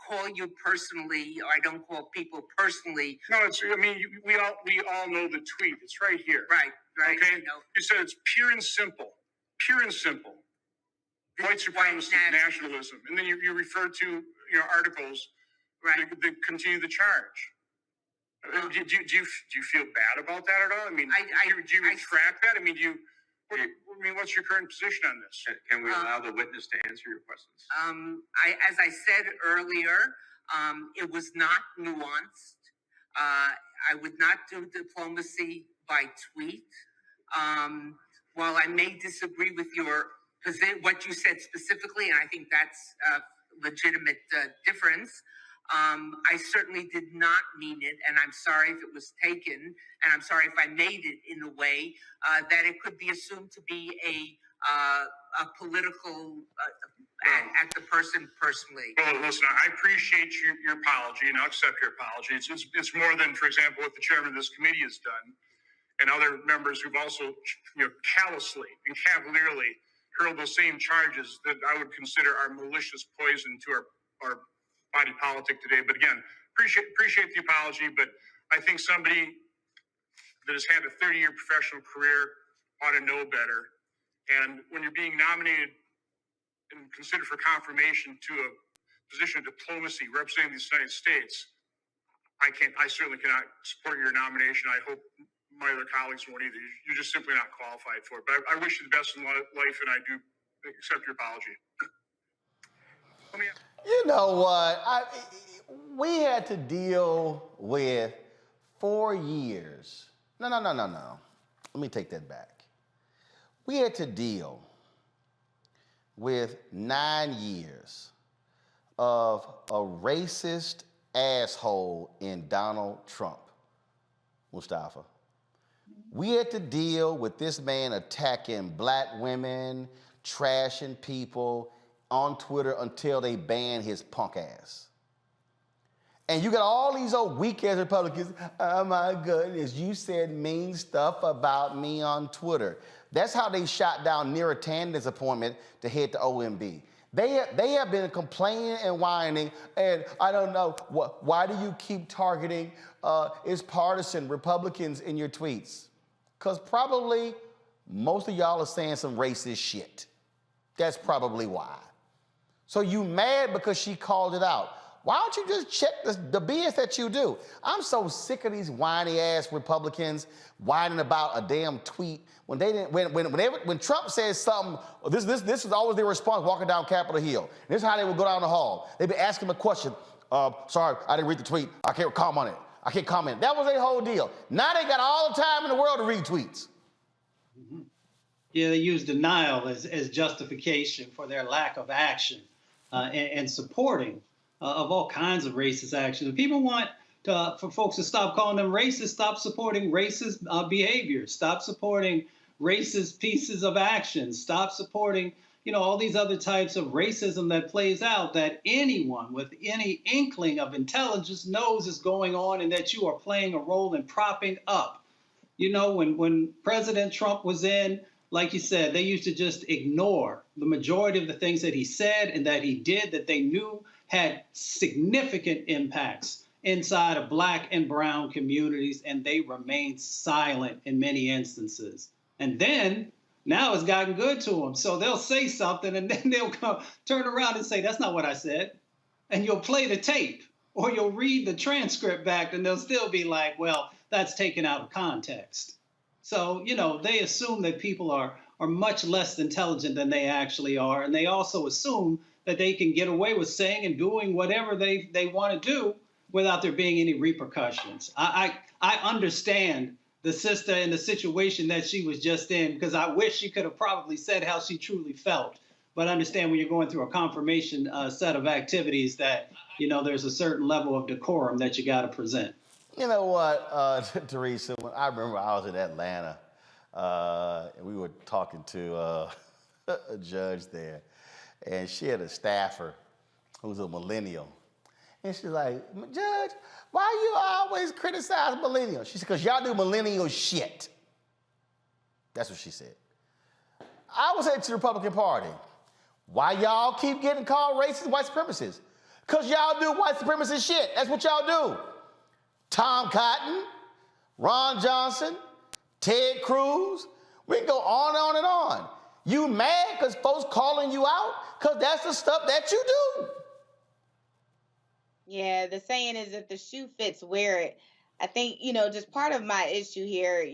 Speaker 5: call you personally. I don't call people personally.
Speaker 21: No, we all know the tweet. It's right here.
Speaker 5: Right.
Speaker 21: Okay. You said it's pure and simple. White supremacist nationalism, and then you refer to articles that continue the charge. Do you feel bad about that at all? I mean, do you retract that? I mean, what's your current position on this?
Speaker 3: Can we allow the witness to answer your questions?
Speaker 5: As I said earlier, it was not nuanced. I would not do diplomacy by tweet. While I may disagree with what you said specifically, and I think that's a legitimate difference, I certainly did not mean it, and I'm sorry if it was taken, and I'm sorry if I made it in a way that it could be assumed to be a political at the person personally.
Speaker 21: Well, listen, I appreciate your apology, and I'll accept your apology. It's more than, for example, what the chairman of this committee has done, and other members who've also, callously and cavalierly hurled those same charges that I would consider are malicious poison to our body politic today. But again, appreciate the apology, but I think somebody that has had a 30-year professional career ought to know better. And when you're being nominated and considered for confirmation to a position of diplomacy representing the United States, I certainly cannot support your nomination. I hope my other colleagues won't either. You're just simply not qualified for it. But I wish you the best in life, and I do accept your apology.
Speaker 1: You know what? We had to deal with 4 years. No. Let me take that back. We had to deal with 9 years of a racist asshole in Donald Trump, Mustafa. We had to deal with this man attacking black women, trashing people on Twitter until they ban his punk ass. And you got all these old weak-ass Republicans, oh my goodness, you said mean stuff about me on Twitter. That's how they shot down Neera Tanden's appointment to head to OMB. They have been complaining and whining, and I don't know, why do you keep targeting is partisan Republicans in your tweets? Because probably most of y'all are saying some racist shit. That's probably why. So you mad because she called it out. Why don't you just check the BS that you do? I'm so sick of these whiny ass Republicans whining about a damn tweet when they didn't. When Trump says something, this is always their response walking down Capitol Hill. And this is how they would go down the hall. They'd be asking him a question. Sorry, I didn't read the tweet. I can't comment on it. I can't comment. That was their whole deal. Now they got all the time in the world to read tweets.
Speaker 13: Mm-hmm. Yeah, they use denial as justification for their lack of action and supporting of all kinds of racist actions. If people want for folks to stop calling them racist, stop supporting racist behavior, stop supporting racist pieces of action, stop supporting, all these other types of racism that plays out that anyone with any inkling of intelligence knows is going on and that you are playing a role in propping up. When President Trump was in, like you said, they used to just ignore the majority of the things that he said and that he did that they knew had significant impacts inside of black and brown communities, and they remained silent in many instances. And then now it's gotten good to them. So they'll say something and then they'll turn around and say, that's not what I said. And you'll play the tape or you'll read the transcript back and they'll still be like, well, that's taken out of context. So, they assume that people are much less intelligent than they actually are. And they also assume that they can get away with saying and doing whatever they want to do without there being any repercussions. I I understand the sister and the situation that she was just in, because I wish she could have probably said how she truly felt. But I understand when you're going through a confirmation set of activities that, there's a certain level of decorum that you got to present.
Speaker 1: You know what, Teresa, when I remember I was in Atlanta, and we were talking to a judge there, and she had a staffer who was a millennial. And she's like, Judge, why you always criticize millennials? She said, because y'all do millennial shit. That's what she said. I was at the Republican Party. Why y'all keep getting called racist white supremacists? Because y'all do white supremacist shit. That's what y'all do. Tom Cotton, Ron Johnson, Ted Cruz. We can go on and on and on. You mad because folks calling you out? Because that's the stuff that you do.
Speaker 12: Yeah, the saying is if the shoe fits, wear it. I think, just part of my issue here,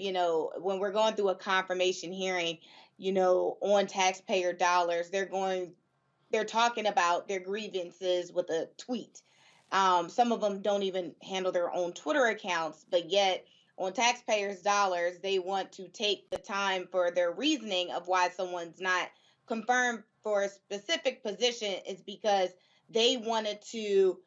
Speaker 12: when we're going through a confirmation hearing, on taxpayer dollars, they're talking about their grievances with a tweet. Some of them don't even handle their own Twitter accounts, but yet on taxpayers' dollars, they want to take the time for their reasoning of why someone's not confirmed for a specific position is because they wanted to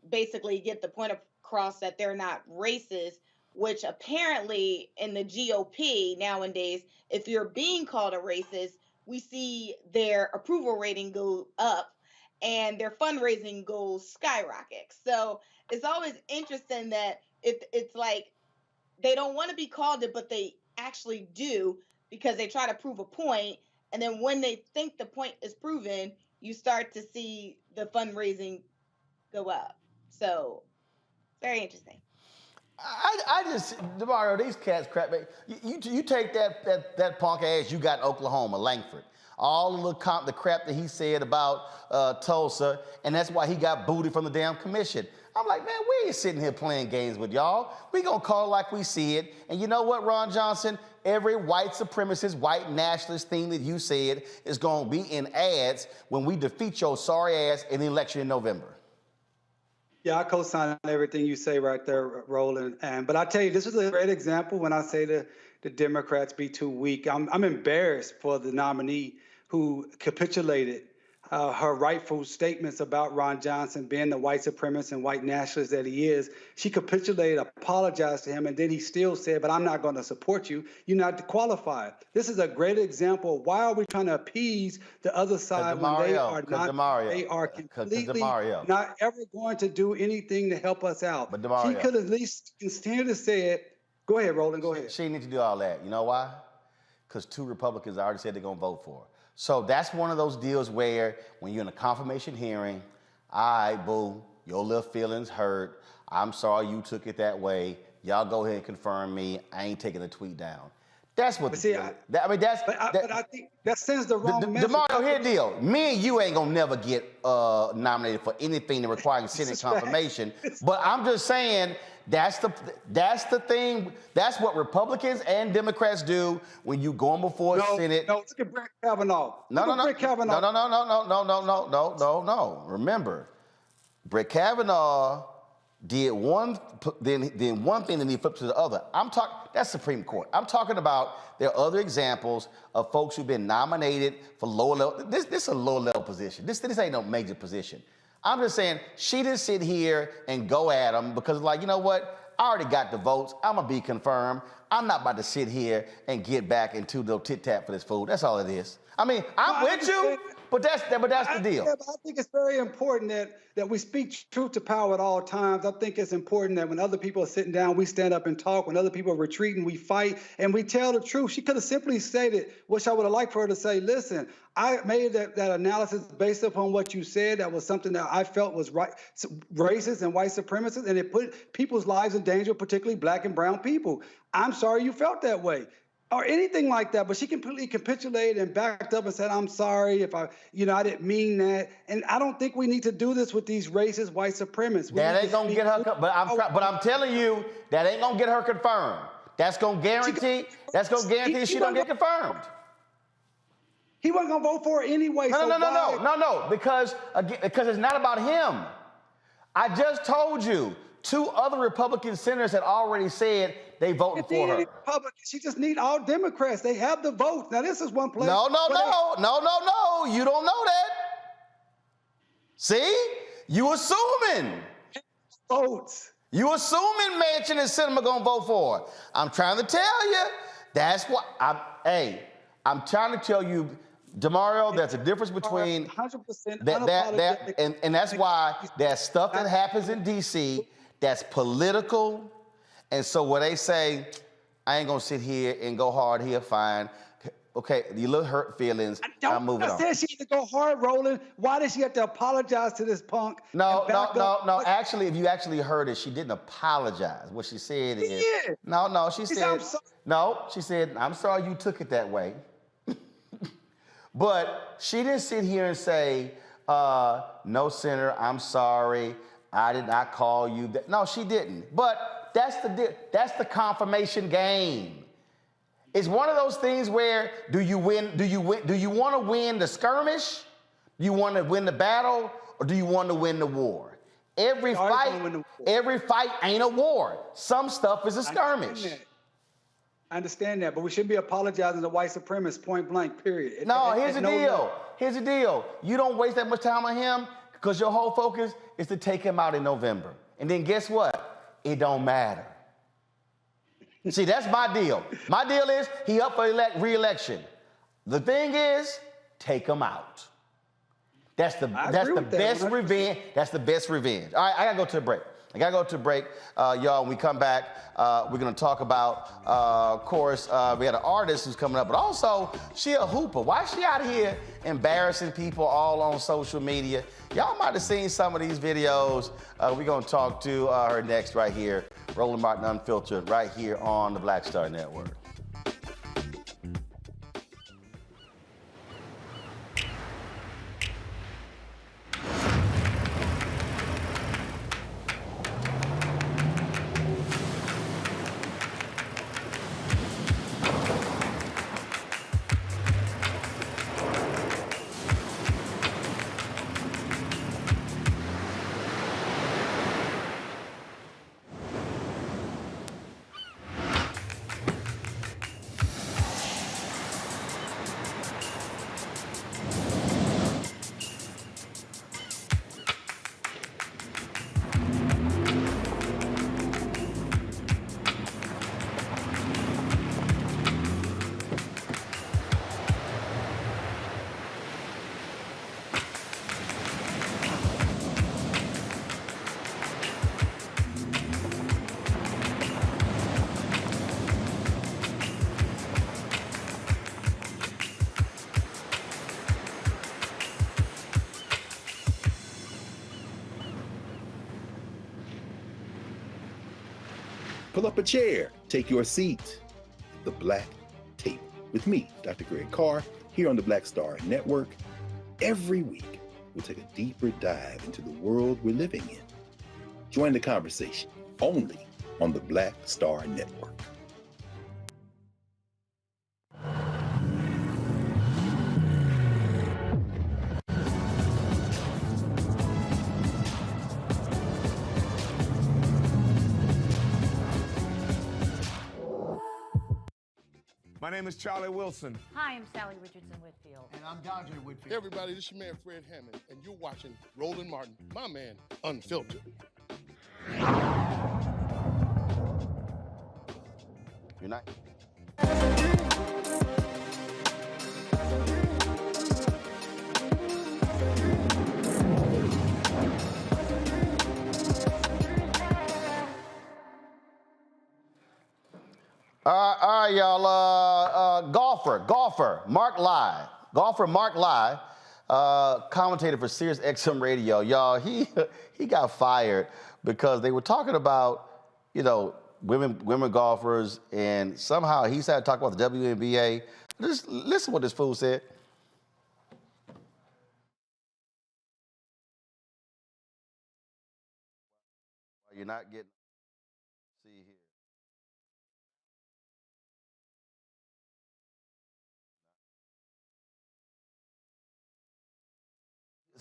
Speaker 12: basically get the point across that they're not racist, which apparently in the GOP nowadays, if you're being called a racist, we see their approval rating go up and their fundraising goals skyrocket. So it's always interesting that it's like they don't want to be called it, but they actually do because they try to prove a point. And then when they think the point is proven, you start to see the fundraising go up. So very interesting.
Speaker 1: I just, DeMario, these cats crap. You take that punk ass you got in Oklahoma, Langford, all the crap that he said about Tulsa, and that's why he got booted from the damn commission. I'm like, man, we ain't sitting here playing games with y'all. We gonna call it like we see it. And you know what, Ron Johnson? Every white supremacist, white nationalist thing that you said is gonna be in ads when we defeat your sorry ass in the election in November.
Speaker 4: Yeah, I co-sign everything you say right there, Roland. But I tell you, this is a great example when I say the Democrats be too weak. I'm embarrassed for the nominee who capitulated her rightful statements about Ron Johnson being the white supremacist and white nationalist that he is. She capitulated, apologized to him, and then he still said, but I'm not going to support you. You're not qualified. This is a great example of why are we trying to appease the other side when they are not, they are completely not ever going to do anything to help us out.
Speaker 1: But DeMario,
Speaker 4: she could at least continue to say it. Go ahead, Roland, go ahead.
Speaker 1: She need to do all that. You know why? Because 2 Republicans already said they're going to vote for her. So that's one of those deals where when you're in a confirmation hearing, all right, boo, your little feelings hurt. I'm sorry you took it that way. Y'all go ahead and confirm me. I ain't taking the tweet down. That's what
Speaker 4: But I think that sends the wrong message.
Speaker 1: DeMario, here deal. Me and you ain't gonna never get nominated for anything that requires Senate confirmation. But I'm just saying that's the thing. That's what Republicans and Democrats do when you going before Senate.
Speaker 4: No, look at Brett Kavanaugh.
Speaker 1: No. Remember, Brett Kavanaugh did one thing, then he flipped to the other. That's Supreme Court. I'm talking about there are other examples of folks who've been nominated for lower level. This is a lower level position. This ain't no major position. I'm just saying she didn't sit here and go at them because like, you know what? I already got the votes. I'm gonna be confirmed. I'm not about to sit here and get back into the tit-tat for this food. That's all it is. I mean, I'm with you, but that's the deal.
Speaker 4: Yeah, but I think it's very important that we speak truth to power at all times. I think it's important that when other people are sitting down, we stand up and talk. When other people are retreating, we fight and we tell the truth. She could have simply stated, which I would have liked for her to say, listen, I made that analysis based upon what you said. That was something that I felt was right, racist and white supremacist, and it put people's lives in danger, particularly black and brown people. I'm sorry you felt that way. Or anything like that, but she completely capitulated and backed up and said, I'm sorry if I didn't mean that. And I don't think we need to do this with these racist white supremacists.
Speaker 1: That ain't gonna get her, but I'm telling you, that ain't gonna get her confirmed. That's gonna guarantee she don't get confirmed.
Speaker 4: He wasn't gonna vote for her anyway.
Speaker 1: No, because it's not about him. I just told you, 2 other Republican senators had already said they voted for her.
Speaker 4: She just need all Democrats. They have the votes. Now, this is one place.
Speaker 1: No. You don't know that. See? You assuming.
Speaker 4: Votes.
Speaker 1: You assuming Manchin and Sinema gonna vote for her. I'm trying to tell you. That's what I'm trying to tell you, Demario, there's a difference between
Speaker 4: 100%
Speaker 1: that and that's why there's stuff that happens in DC that's political. And so when they say, I ain't gonna sit here and go hard here, fine. Okay, you little hurt feelings. I'm moving on.
Speaker 4: I said she had to go hard, Roland. Why did she have to apologize to this punk?
Speaker 1: No. Actually, if you actually heard it, she didn't apologize. What she said is, she said, I'm sorry you took it that way. But she didn't sit here and say, no, Senator, I'm sorry. I did not call you that. No, she didn't. But that's the confirmation game. It's one of those things where do you want to win the skirmish? Do you want to win the battle, or do you want to win the war? Every fight ain't a war. Some stuff is a skirmish.
Speaker 4: I understand that, but we shouldn't be apologizing to white supremacists point blank, period.
Speaker 1: Here's the deal. Here's the deal. You don't waste that much time on him because your whole focus is to take him out in November. And then guess what? It don't matter. See, that's my deal. My deal is he up for re-election. The thing is, take him out. That's the best revenge. That's the best revenge. All right, I gotta go to a break. Y'all. When we come back, we're gonna talk about, of course, we had an artist who's coming up, but also she a hooper. Why is she out here embarrassing people all on social media? Y'all might have seen some of these videos. We're gonna talk to her next right here. Roland Martin Unfiltered right here on the Black Star Network.
Speaker 9: Pull up a chair, take your seat. The Black Tape with me, Dr. Greg Carr, here on the Black Star Network. Every week, we'll take a deeper dive into the world we're living in. Join the conversation only on the Black Star Network.
Speaker 7: My name is Charlie Wilson.
Speaker 22: Hi, I'm Sally Richardson Whitfield.
Speaker 7: And I'm DeAndre Whitfield.
Speaker 23: Hey everybody, this is your man Fred Hammond, and you're watching Roland Martin, my man, Unfiltered.
Speaker 1: You're not. All right, y'all. Golfer Mark Lai, commentator for Sirius XM Radio. Y'all, he got fired because they were talking about, women golfers, and somehow he started talking about the WNBA. Just listen what this fool said. You're not getting. See here.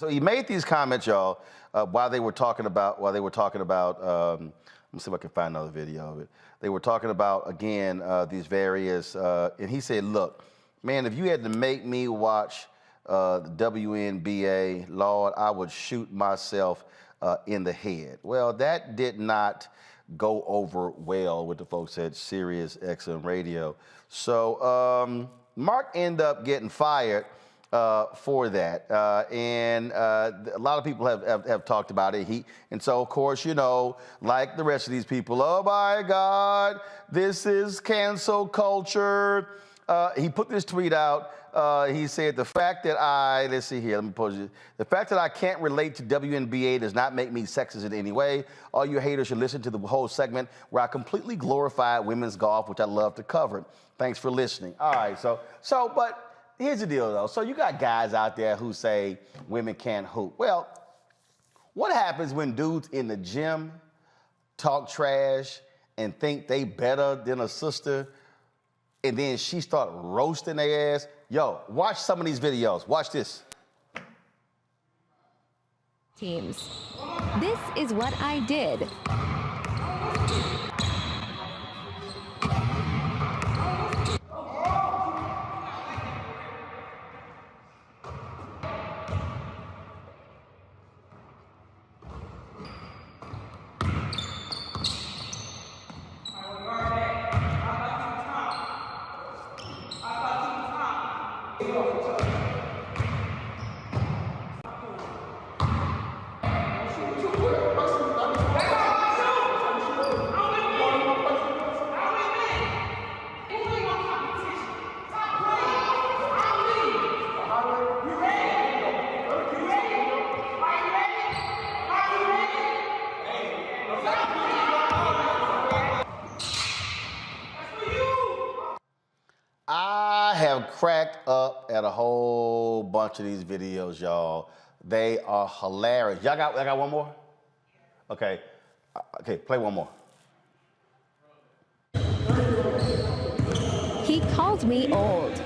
Speaker 1: So he made these comments, y'all, while they were talking about. Let me see if I can find another video of it. They were talking about again these various, and he said, "Look, man, if you had to make me watch the WNBA, Lord, I would shoot myself in the head." Well, that did not go over well with the folks at Sirius XM Radio. So Mark ended up getting fired for that, and a lot of people have talked about it. And so, of course, you know, like the rest of these people, oh my God, this is cancel culture. He put this tweet out. He said, the fact that let's see here, let me pose it. The fact that I can't relate to WNBA does not make me sexist in any way. All you haters should listen to the whole segment where I completely glorify women's golf, which I love to cover. Thanks for listening. All right, but here's the deal, though. So you got guys out there who say women can't hoop. Well, what happens when dudes in the gym talk trash and think they better than a sister, and then she start roasting their ass? Yo, watch some of these videos. Watch this.
Speaker 6: Teams. This is what I did.
Speaker 1: I have cracked up at a whole bunch of these videos, y'all. They are hilarious. Y'all got one more? Okay. Okay, play one more.
Speaker 6: He called me old,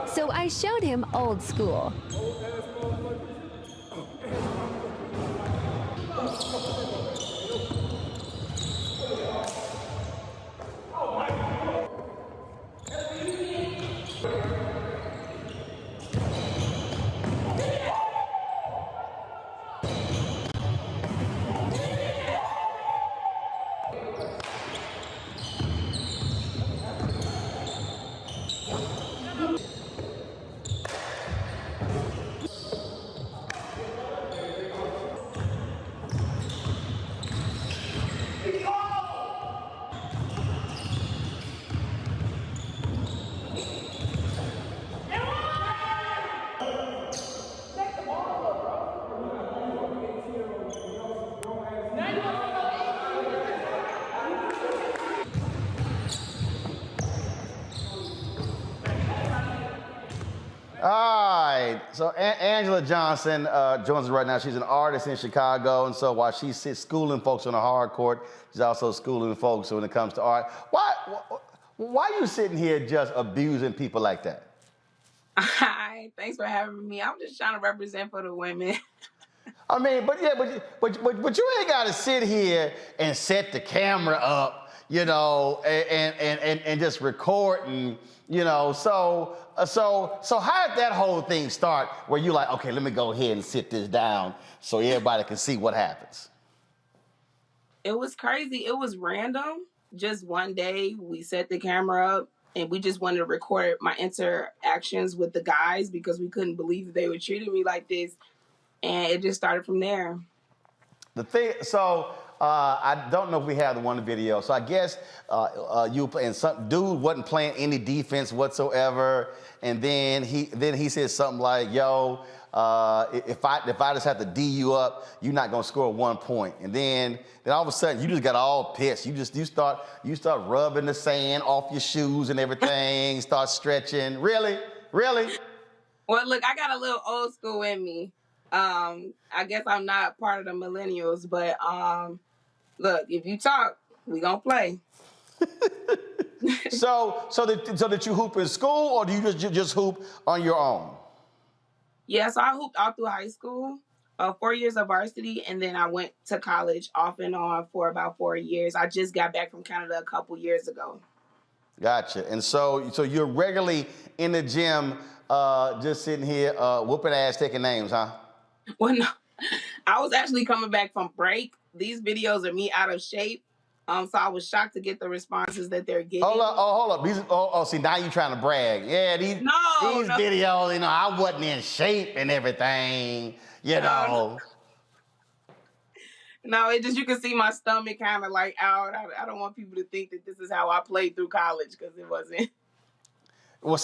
Speaker 6: so I showed him old school.
Speaker 1: All right, so Angela Johnson joins us right now. She's an artist in Chicago, and so while she's schooling folks on the hard court, she's also schooling folks when it comes to art. Why are you sitting here just abusing people like that?
Speaker 10: Hi, thanks for having me. I'm just trying to represent for the women.
Speaker 1: I mean, but you ain't got to sit here and set the camera up, you know, and just recording, you know. So how did that whole thing start? Where you like, okay, let me go ahead and sit this down so everybody can see what happens.
Speaker 10: It was crazy. It was random. Just one day we set the camera up and we just wanted to record my interactions with the guys because we couldn't believe that they were treating me like this. And it just started from there.
Speaker 1: I don't know if we have the one video. So I guess and some dude wasn't playing any defense whatsoever. And then he said something like, "Yo, if I just have to D you up, you're not gonna score 1 point." And then all of a sudden you just got all pissed. You start rubbing the sand off your shoes and everything. Start stretching. Really?
Speaker 10: Well, look, I got a little old school in me. I guess I'm not part of the millennials, but look, if you talk, we gonna play.
Speaker 1: So did you hoop in school, or do you just hoop on your own?
Speaker 10: Yeah, so I hooped all through high school, 4 years of varsity, and then I went to college off and on for about 4 years. I just got back from Canada a couple years ago.
Speaker 1: Gotcha. And so you're regularly in the gym, just sitting here, whooping ass, taking names, huh?
Speaker 10: Well, no, I was actually coming back from break. These videos are me out of shape. So I was shocked to get the responses that they're getting.
Speaker 1: Hold up. See, now you're trying to brag. Yeah, these videos, I wasn't in shape and everything, know.
Speaker 10: No, it just, you can see my stomach kind of like out. I don't want people to think that this is how I played through college, because it wasn't. I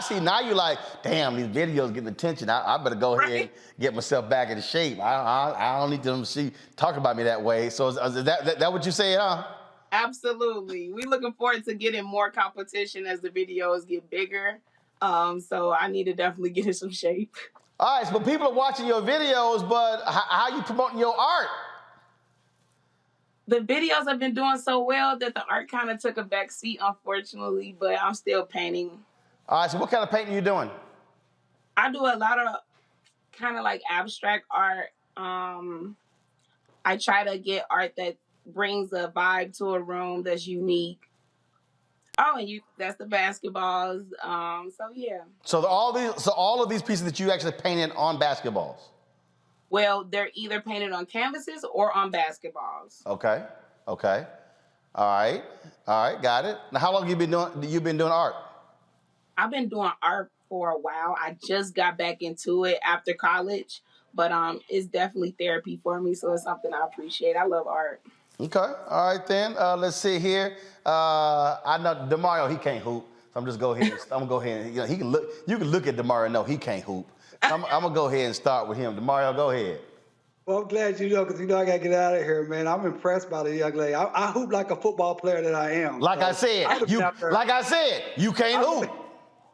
Speaker 10: see now you're like, damn, these videos getting attention. I better go ahead and get myself back into shape. I don't need them to talk about me that way. So is that what you say, huh? Absolutely. We looking forward to getting more competition as the videos get bigger. So I need to definitely get in some shape.
Speaker 1: All right, so people are watching your videos, but how are you promoting your art?
Speaker 10: The videos have been doing so well that the art kind of took a back seat, unfortunately, but I'm still painting.
Speaker 1: All right, so what kind of painting are you doing?
Speaker 10: I do a lot of kind of like abstract art. I try to get art that brings a vibe to a room that's unique. Oh, and that's the basketballs. So yeah.
Speaker 1: So all of these pieces that you actually painted on basketballs?
Speaker 10: Well, they're either painted on canvases or on basketballs.
Speaker 1: Okay. All right, got it. Now, how long have you been doing art?
Speaker 10: I've been doing art for a while. I just got back into it after college, but it's definitely therapy for me, so it's something I appreciate. I love art.
Speaker 1: Okay, all right then. Let's see here. I know DeMario, he can't hoop. So I'm gonna go ahead and he can look. You can look at DeMario and know he can't hoop. I'm gonna go ahead and start with him. DeMario, go ahead.
Speaker 4: Well, I'm glad you know, because I gotta get out of here, man. I'm impressed by the young lady. I hoop like a football player that I am.
Speaker 1: Like I said, you can't hoop.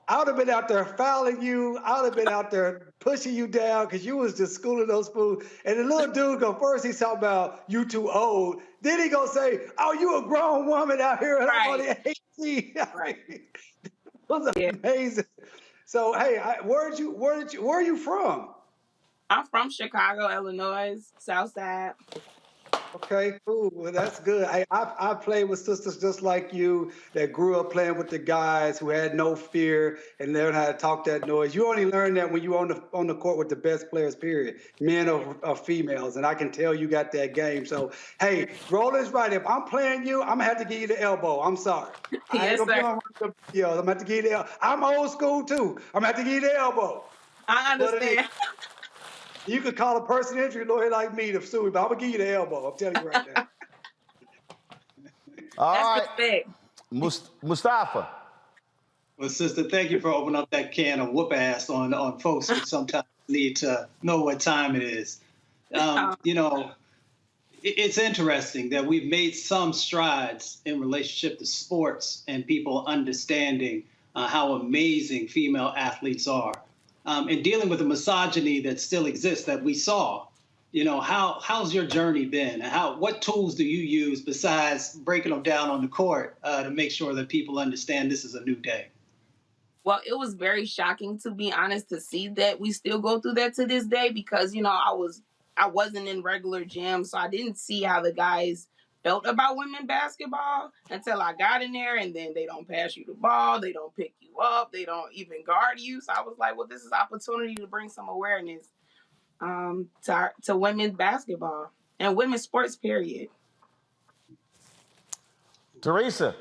Speaker 4: I would have been out there fouling you. I would have been out there pushing you down because you was just schooling those fools. And the little dude first he's talking about you too old. Then he gonna say, "Oh, you a grown woman out here and I'm on the AC."
Speaker 10: Right.
Speaker 4: It was amazing. So hey, where are you from?
Speaker 10: I'm from Chicago, Illinois, South Side.
Speaker 4: Okay, cool. Well, that's good. I played with sisters just like you that grew up playing with the guys who had no fear and learned how to talk that noise. You only learn that when you're on the court with the best players, period, men or females. And I can tell you got that game. So, hey, Roland's right. If I'm playing you, I'm going to have to give you the elbow. I'm sorry.
Speaker 10: Yes, sir.
Speaker 4: I'm going to have to give you the elbow. I'm old school, too. I'm going to have to give you the elbow.
Speaker 10: I understand.
Speaker 4: You could call a person injury lawyer like me to sue me, but I'm going to give you the elbow. I'm telling you right now.
Speaker 1: All right. Mustafa.
Speaker 13: Well, sister, thank you for opening up that can of whoop ass on folks who sometimes need to know what time it is. It's interesting that we've made some strides in relationship to sports and people understanding how amazing female athletes are. And dealing with the misogyny that still exists that we saw, how's your journey been? What tools do you use besides breaking them down on the court to make sure that people understand this is a new day?
Speaker 10: Well, it was very shocking, to be honest, to see that we still go through that to this day, because, I wasn't in regular gym, so I didn't see how the guys felt about women basketball until I got in there, and then they don't pass you the ball, they don't pick you up, they don't even guard you. So I was like, well, this is opportunity to bring some awareness to women's basketball and women's sports, period.
Speaker 1: Teresa.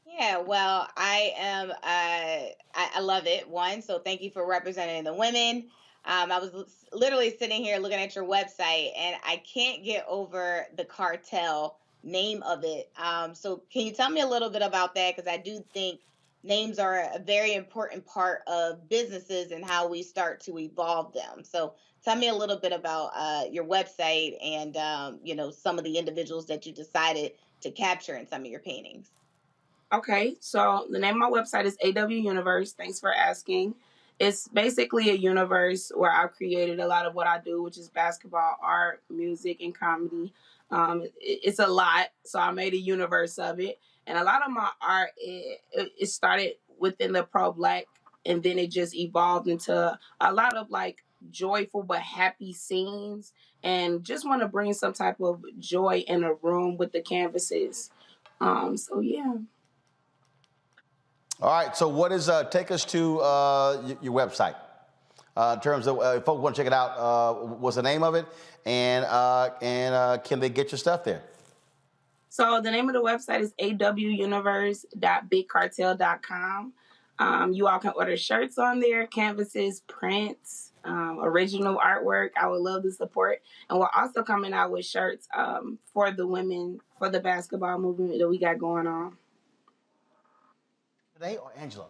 Speaker 12: Yeah, well, I love it. One, so thank you for representing the women. I was literally sitting here looking at your website, and I can't get over the cartel name of it. So can you tell me a little bit about that? Because I do think names are a very important part of businesses and how we start to evolve them. So tell me a little bit about your website and, some of the individuals that you decided to capture in some of your paintings.
Speaker 10: Okay, so the name of my website is AW Universe. Thanks for asking. It's basically a universe where I've created a lot of what I do, which is basketball, art, music, and comedy. It's a lot, so I made a universe of it. And a lot of my art, it started within the pro-Black and then it just evolved into a lot of like joyful but happy scenes, and just want to bring some type of joy in a room with the canvases. So yeah.
Speaker 1: All right, so what is, take us to your website. In terms of, if folks want to check it out, what's the name of it? And can they get your stuff there?
Speaker 10: So the name of the website is awuniverse.bigcartel.com. You all can order shirts on there, canvases, prints, original artwork. I would love the support. And we're also coming out with shirts for the women, for the basketball movement that we got going on.
Speaker 1: Today or Angela?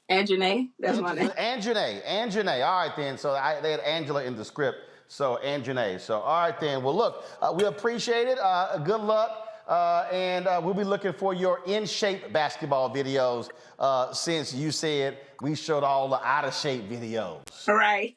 Speaker 10: And Janae, that's my name.
Speaker 1: And Janae. All right, then. So they had Angela in the script. So, and Janae. So, all right, then. Well, look, we appreciate it. Good luck. And we'll be looking for your in-shape basketball videos since you said we showed all the out-of-shape videos.
Speaker 10: All right.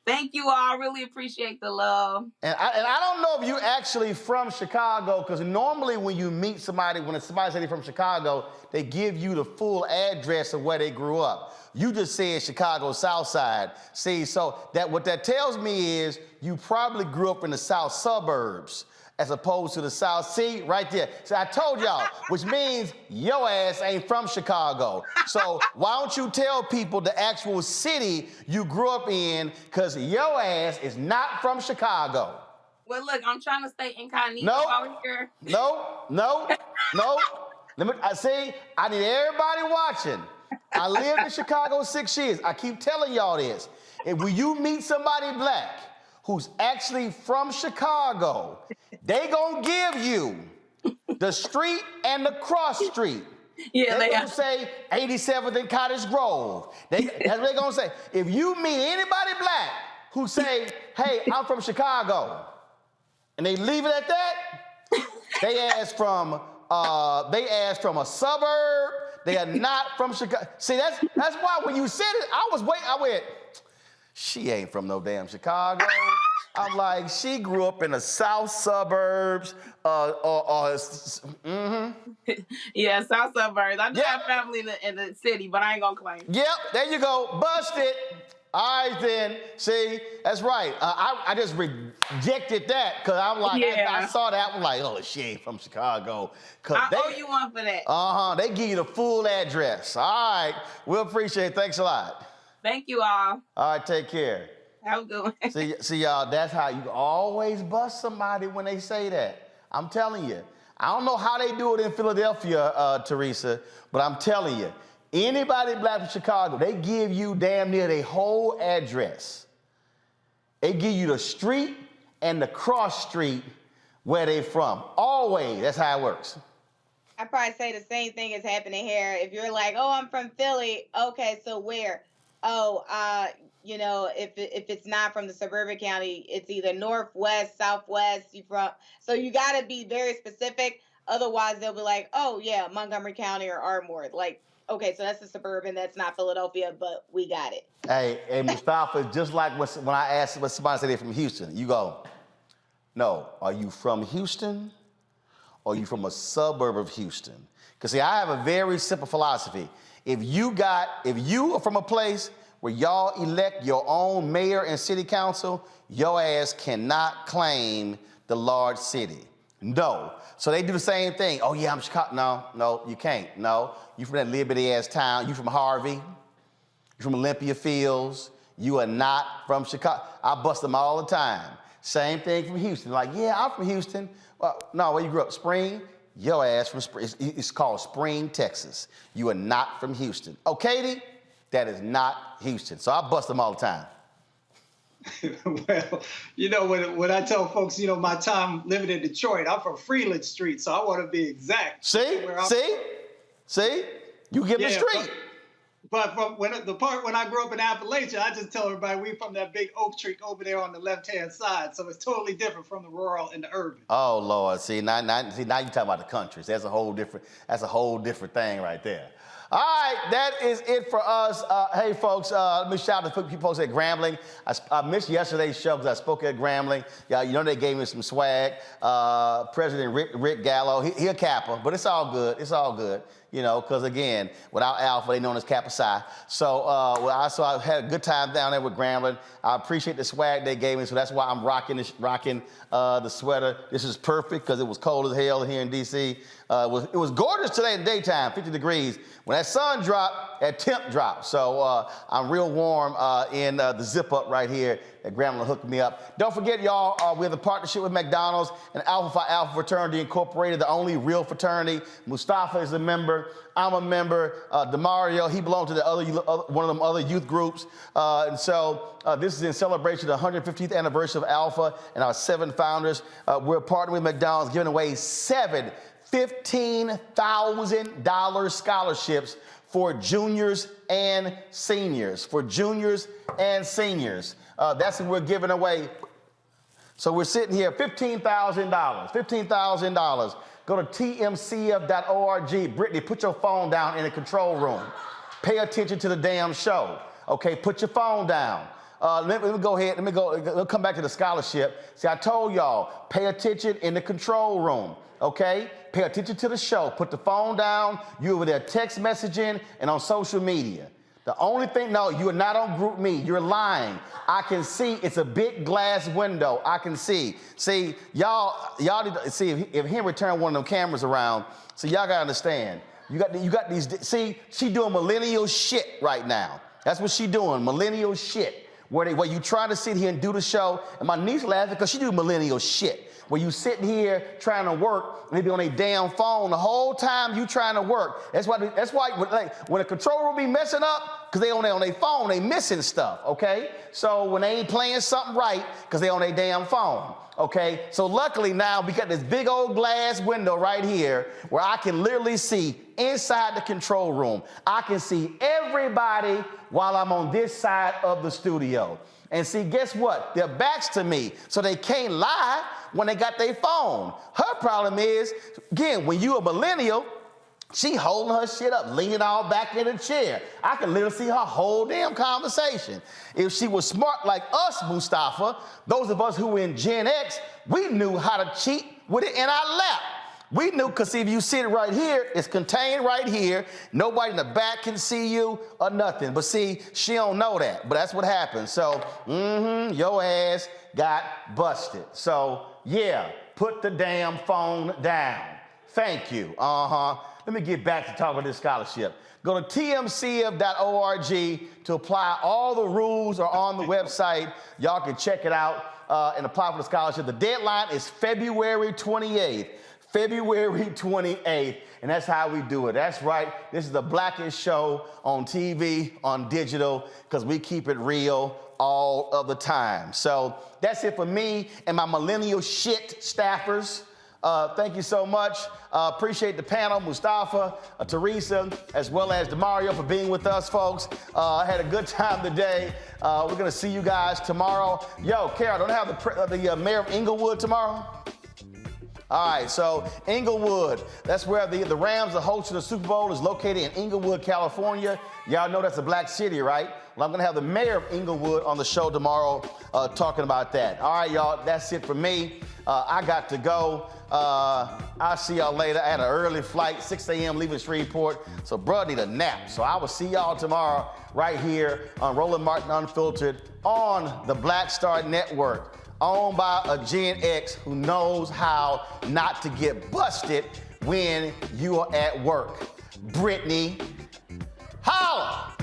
Speaker 10: Thank you all. Really appreciate the love.
Speaker 1: And I don't know if you actually from Chicago, because normally when you meet somebody, when somebody says they're from Chicago, they give you the full address of where they grew up. You just said Chicago South Side. See, so what that tells me is you probably grew up in the South suburbs as opposed to the South. See, right there. So I told y'all, which means your ass ain't from Chicago. So why don't you tell people the actual city you grew up in, because your ass is not from Chicago.
Speaker 10: Well, look, I'm trying to stay incognito out here.
Speaker 1: No. I need everybody watching. I lived in Chicago 6 years. I keep telling y'all this. And when you meet somebody black who's actually from Chicago, they gonna give you the street and the cross street.
Speaker 10: Yeah,
Speaker 1: they gonna say 87th and Cottage Grove. That's what they gonna say. If you meet anybody black who say, hey, I'm from Chicago, and they leave it at that, they ask from a suburb. They are not from Chicago. See, that's why when you said it, I went, she ain't from no damn Chicago. I'm like, she grew up in the south suburbs.
Speaker 10: Yeah, south suburbs. I do have family in the city, but I ain't gonna claim.
Speaker 1: Yep, there you go. Busted. All right, then. See, that's right. I just rejected that because I'm like, I saw that. I'm like, oh, she ain't from Chicago.
Speaker 10: I owe you one for that.
Speaker 1: They give you the full address. All right. We'll appreciate it. Thanks a lot.
Speaker 10: Thank you all.
Speaker 1: All right, take care.
Speaker 10: Have a good one.
Speaker 1: See, y'all, that's how you always bust somebody when they say that. I'm telling you. I don't know how they do it in Philadelphia, Teresa, but I'm telling you, anybody black from Chicago, they give you damn near their whole address. They give you the street and the cross street where they from. Always. That's how it works.
Speaker 12: I probably say the same thing is happening here. If you're like, oh, I'm from Philly. Okay, so where? Oh, if it's not from the suburban county, it's either northwest, southwest. So you got to be very specific. Otherwise, they'll be like, oh, yeah, Montgomery County or Ardmore. Like, okay, so that's the suburban. That's not Philadelphia, but we got it.
Speaker 1: Hey, Mustafa, just like when I asked what somebody said they're from Houston, you go, no, are you from Houston or are you from a suburb of Houston? Because, see, I have a very simple philosophy. If you are from a place where y'all elect your own mayor and city council, your ass cannot claim the large city. No. So they do the same thing. Oh, yeah, I'm Chicago. No, you can't. No. You from that little bitty ass town. You from Harvey. You from Olympia Fields. You are not from Chicago. I bust them all the time. Same thing from Houston. Like, yeah, I'm from Houston. No, where you grew up? Spring? Your ass from Spring. It's called Spring, Texas. You are not from Houston. Oh, Katie? That is not Houston. So I bust them all the time.
Speaker 13: Well, when I tell folks, my time living in Detroit, I'm from Freeland Street, so I want to be exact.
Speaker 1: See? You give me the street.
Speaker 13: But from when I grew up in Appalachia, I just tell everybody we from that big oak tree over there on the left-hand side. So it's totally different from the rural and the urban.
Speaker 1: Oh Lord, see now you talking about the countries. That's a whole different thing right there. All right, that is it for us. Hey, folks, let me shout out to the folks at Grambling. I missed yesterday's show because I spoke at Grambling. Yeah, you know they gave me some swag. President Rick Gallo, he a Kappa, but it's all good. It's all good. You know, because again, without Alpha, they known as Kappa Psi. So, I had a good time down there with Grambling. I appreciate the swag they gave me, so that's why I'm rocking the sweater. This is perfect because it was cold as hell here in D.C. It was gorgeous today in the daytime, 50 degrees. When that sun dropped, that temp dropped. So I'm real warm in the zip up right here that Grambling hooked me up. Don't forget, y'all, we have a partnership with McDonald's and Alpha Phi Alpha Fraternity Incorporated, the only real fraternity. Mustafa is a member. I'm a member. DeMario, he belonged to the one of them other youth groups. And so this is in celebration of the 150th anniversary of Alpha and our 7 founders. We're partnering with McDonald's, giving away 7 $15,000 scholarships for juniors and seniors. That's what we're giving away. So we're sitting here, $15,000. Go to tmcf.org. Brittany, put your phone down in the control room. Pay attention to the damn show. Okay, put your phone down. Let me go ahead. We'll come back to the scholarship. See, I told y'all, pay attention in the control room. Okay? Pay attention to the show. Put the phone down. You over there text messaging and on social media. The only thing, no, you are not on GroupMe. You're lying. I can see. It's a big glass window. I can see. See, y'all need to see if Henry turned one of them cameras around. So y'all gotta understand. You got these. See, she doing millennial shit right now. That's what she doing. Millennial shit. Where you trying to sit here and do the show, and my niece laughing because she do millennial shit. Where you sitting here trying to work and they be on a damn phone the whole time you trying to work. That's why when the control room be messing up, because they on their phone, they missing stuff, okay? So when they ain't playing something right, because they on their damn phone, okay? So luckily now we got this big old glass window right here where I can literally see inside the control room. I can see everybody while I'm on this side of the studio. And see, guess what? Their backs to me, so they can't lie when they got their phone. Her problem is, again, when you a millennial, she holding her shit up, leaning all back in the chair. I can literally see her whole damn conversation. If she was smart like us, Mustafa, those of us who were in Gen X, we knew how to cheat with it in our lap. We knew, because if you sit right here, it's contained right here. Nobody in the back can see you or nothing. But see, she don't know that. But that's what happened. So, your ass got busted. So, yeah, put the damn phone down. Thank you. Let me get back to talking about this scholarship. Go to tmcf.org to apply. All the rules are on the website. Y'all can check it out and apply for the scholarship. The deadline is February 28th. February 28th, and that's how we do it. That's right. This is the blackest show on TV, on digital, because we keep it real all of the time. So that's it for me and my millennial shit staffers. Thank you so much. Appreciate the panel, Mustafa, Teresa, as well as DeMario for being with us, folks. I had a good time today. We're going to see you guys tomorrow. Yo, Carol, don't have the mayor of Inglewood tomorrow? All right, so Inglewood, that's where the Rams are hosting the Super Bowl, is located in Inglewood, California. Y'all know that's a black city, right? Well, I'm going to have the mayor of Inglewood on the show tomorrow talking about that. All right, y'all, that's it for me. I got to go. I'll see y'all later. I had an early flight, 6 a.m. leaving Shreveport, so bruh need a nap. So I will see y'all tomorrow right here on Roland Martin Unfiltered on the Black Star Network, owned by a Gen X who knows how not to get busted when you are at work. Brittany, holla!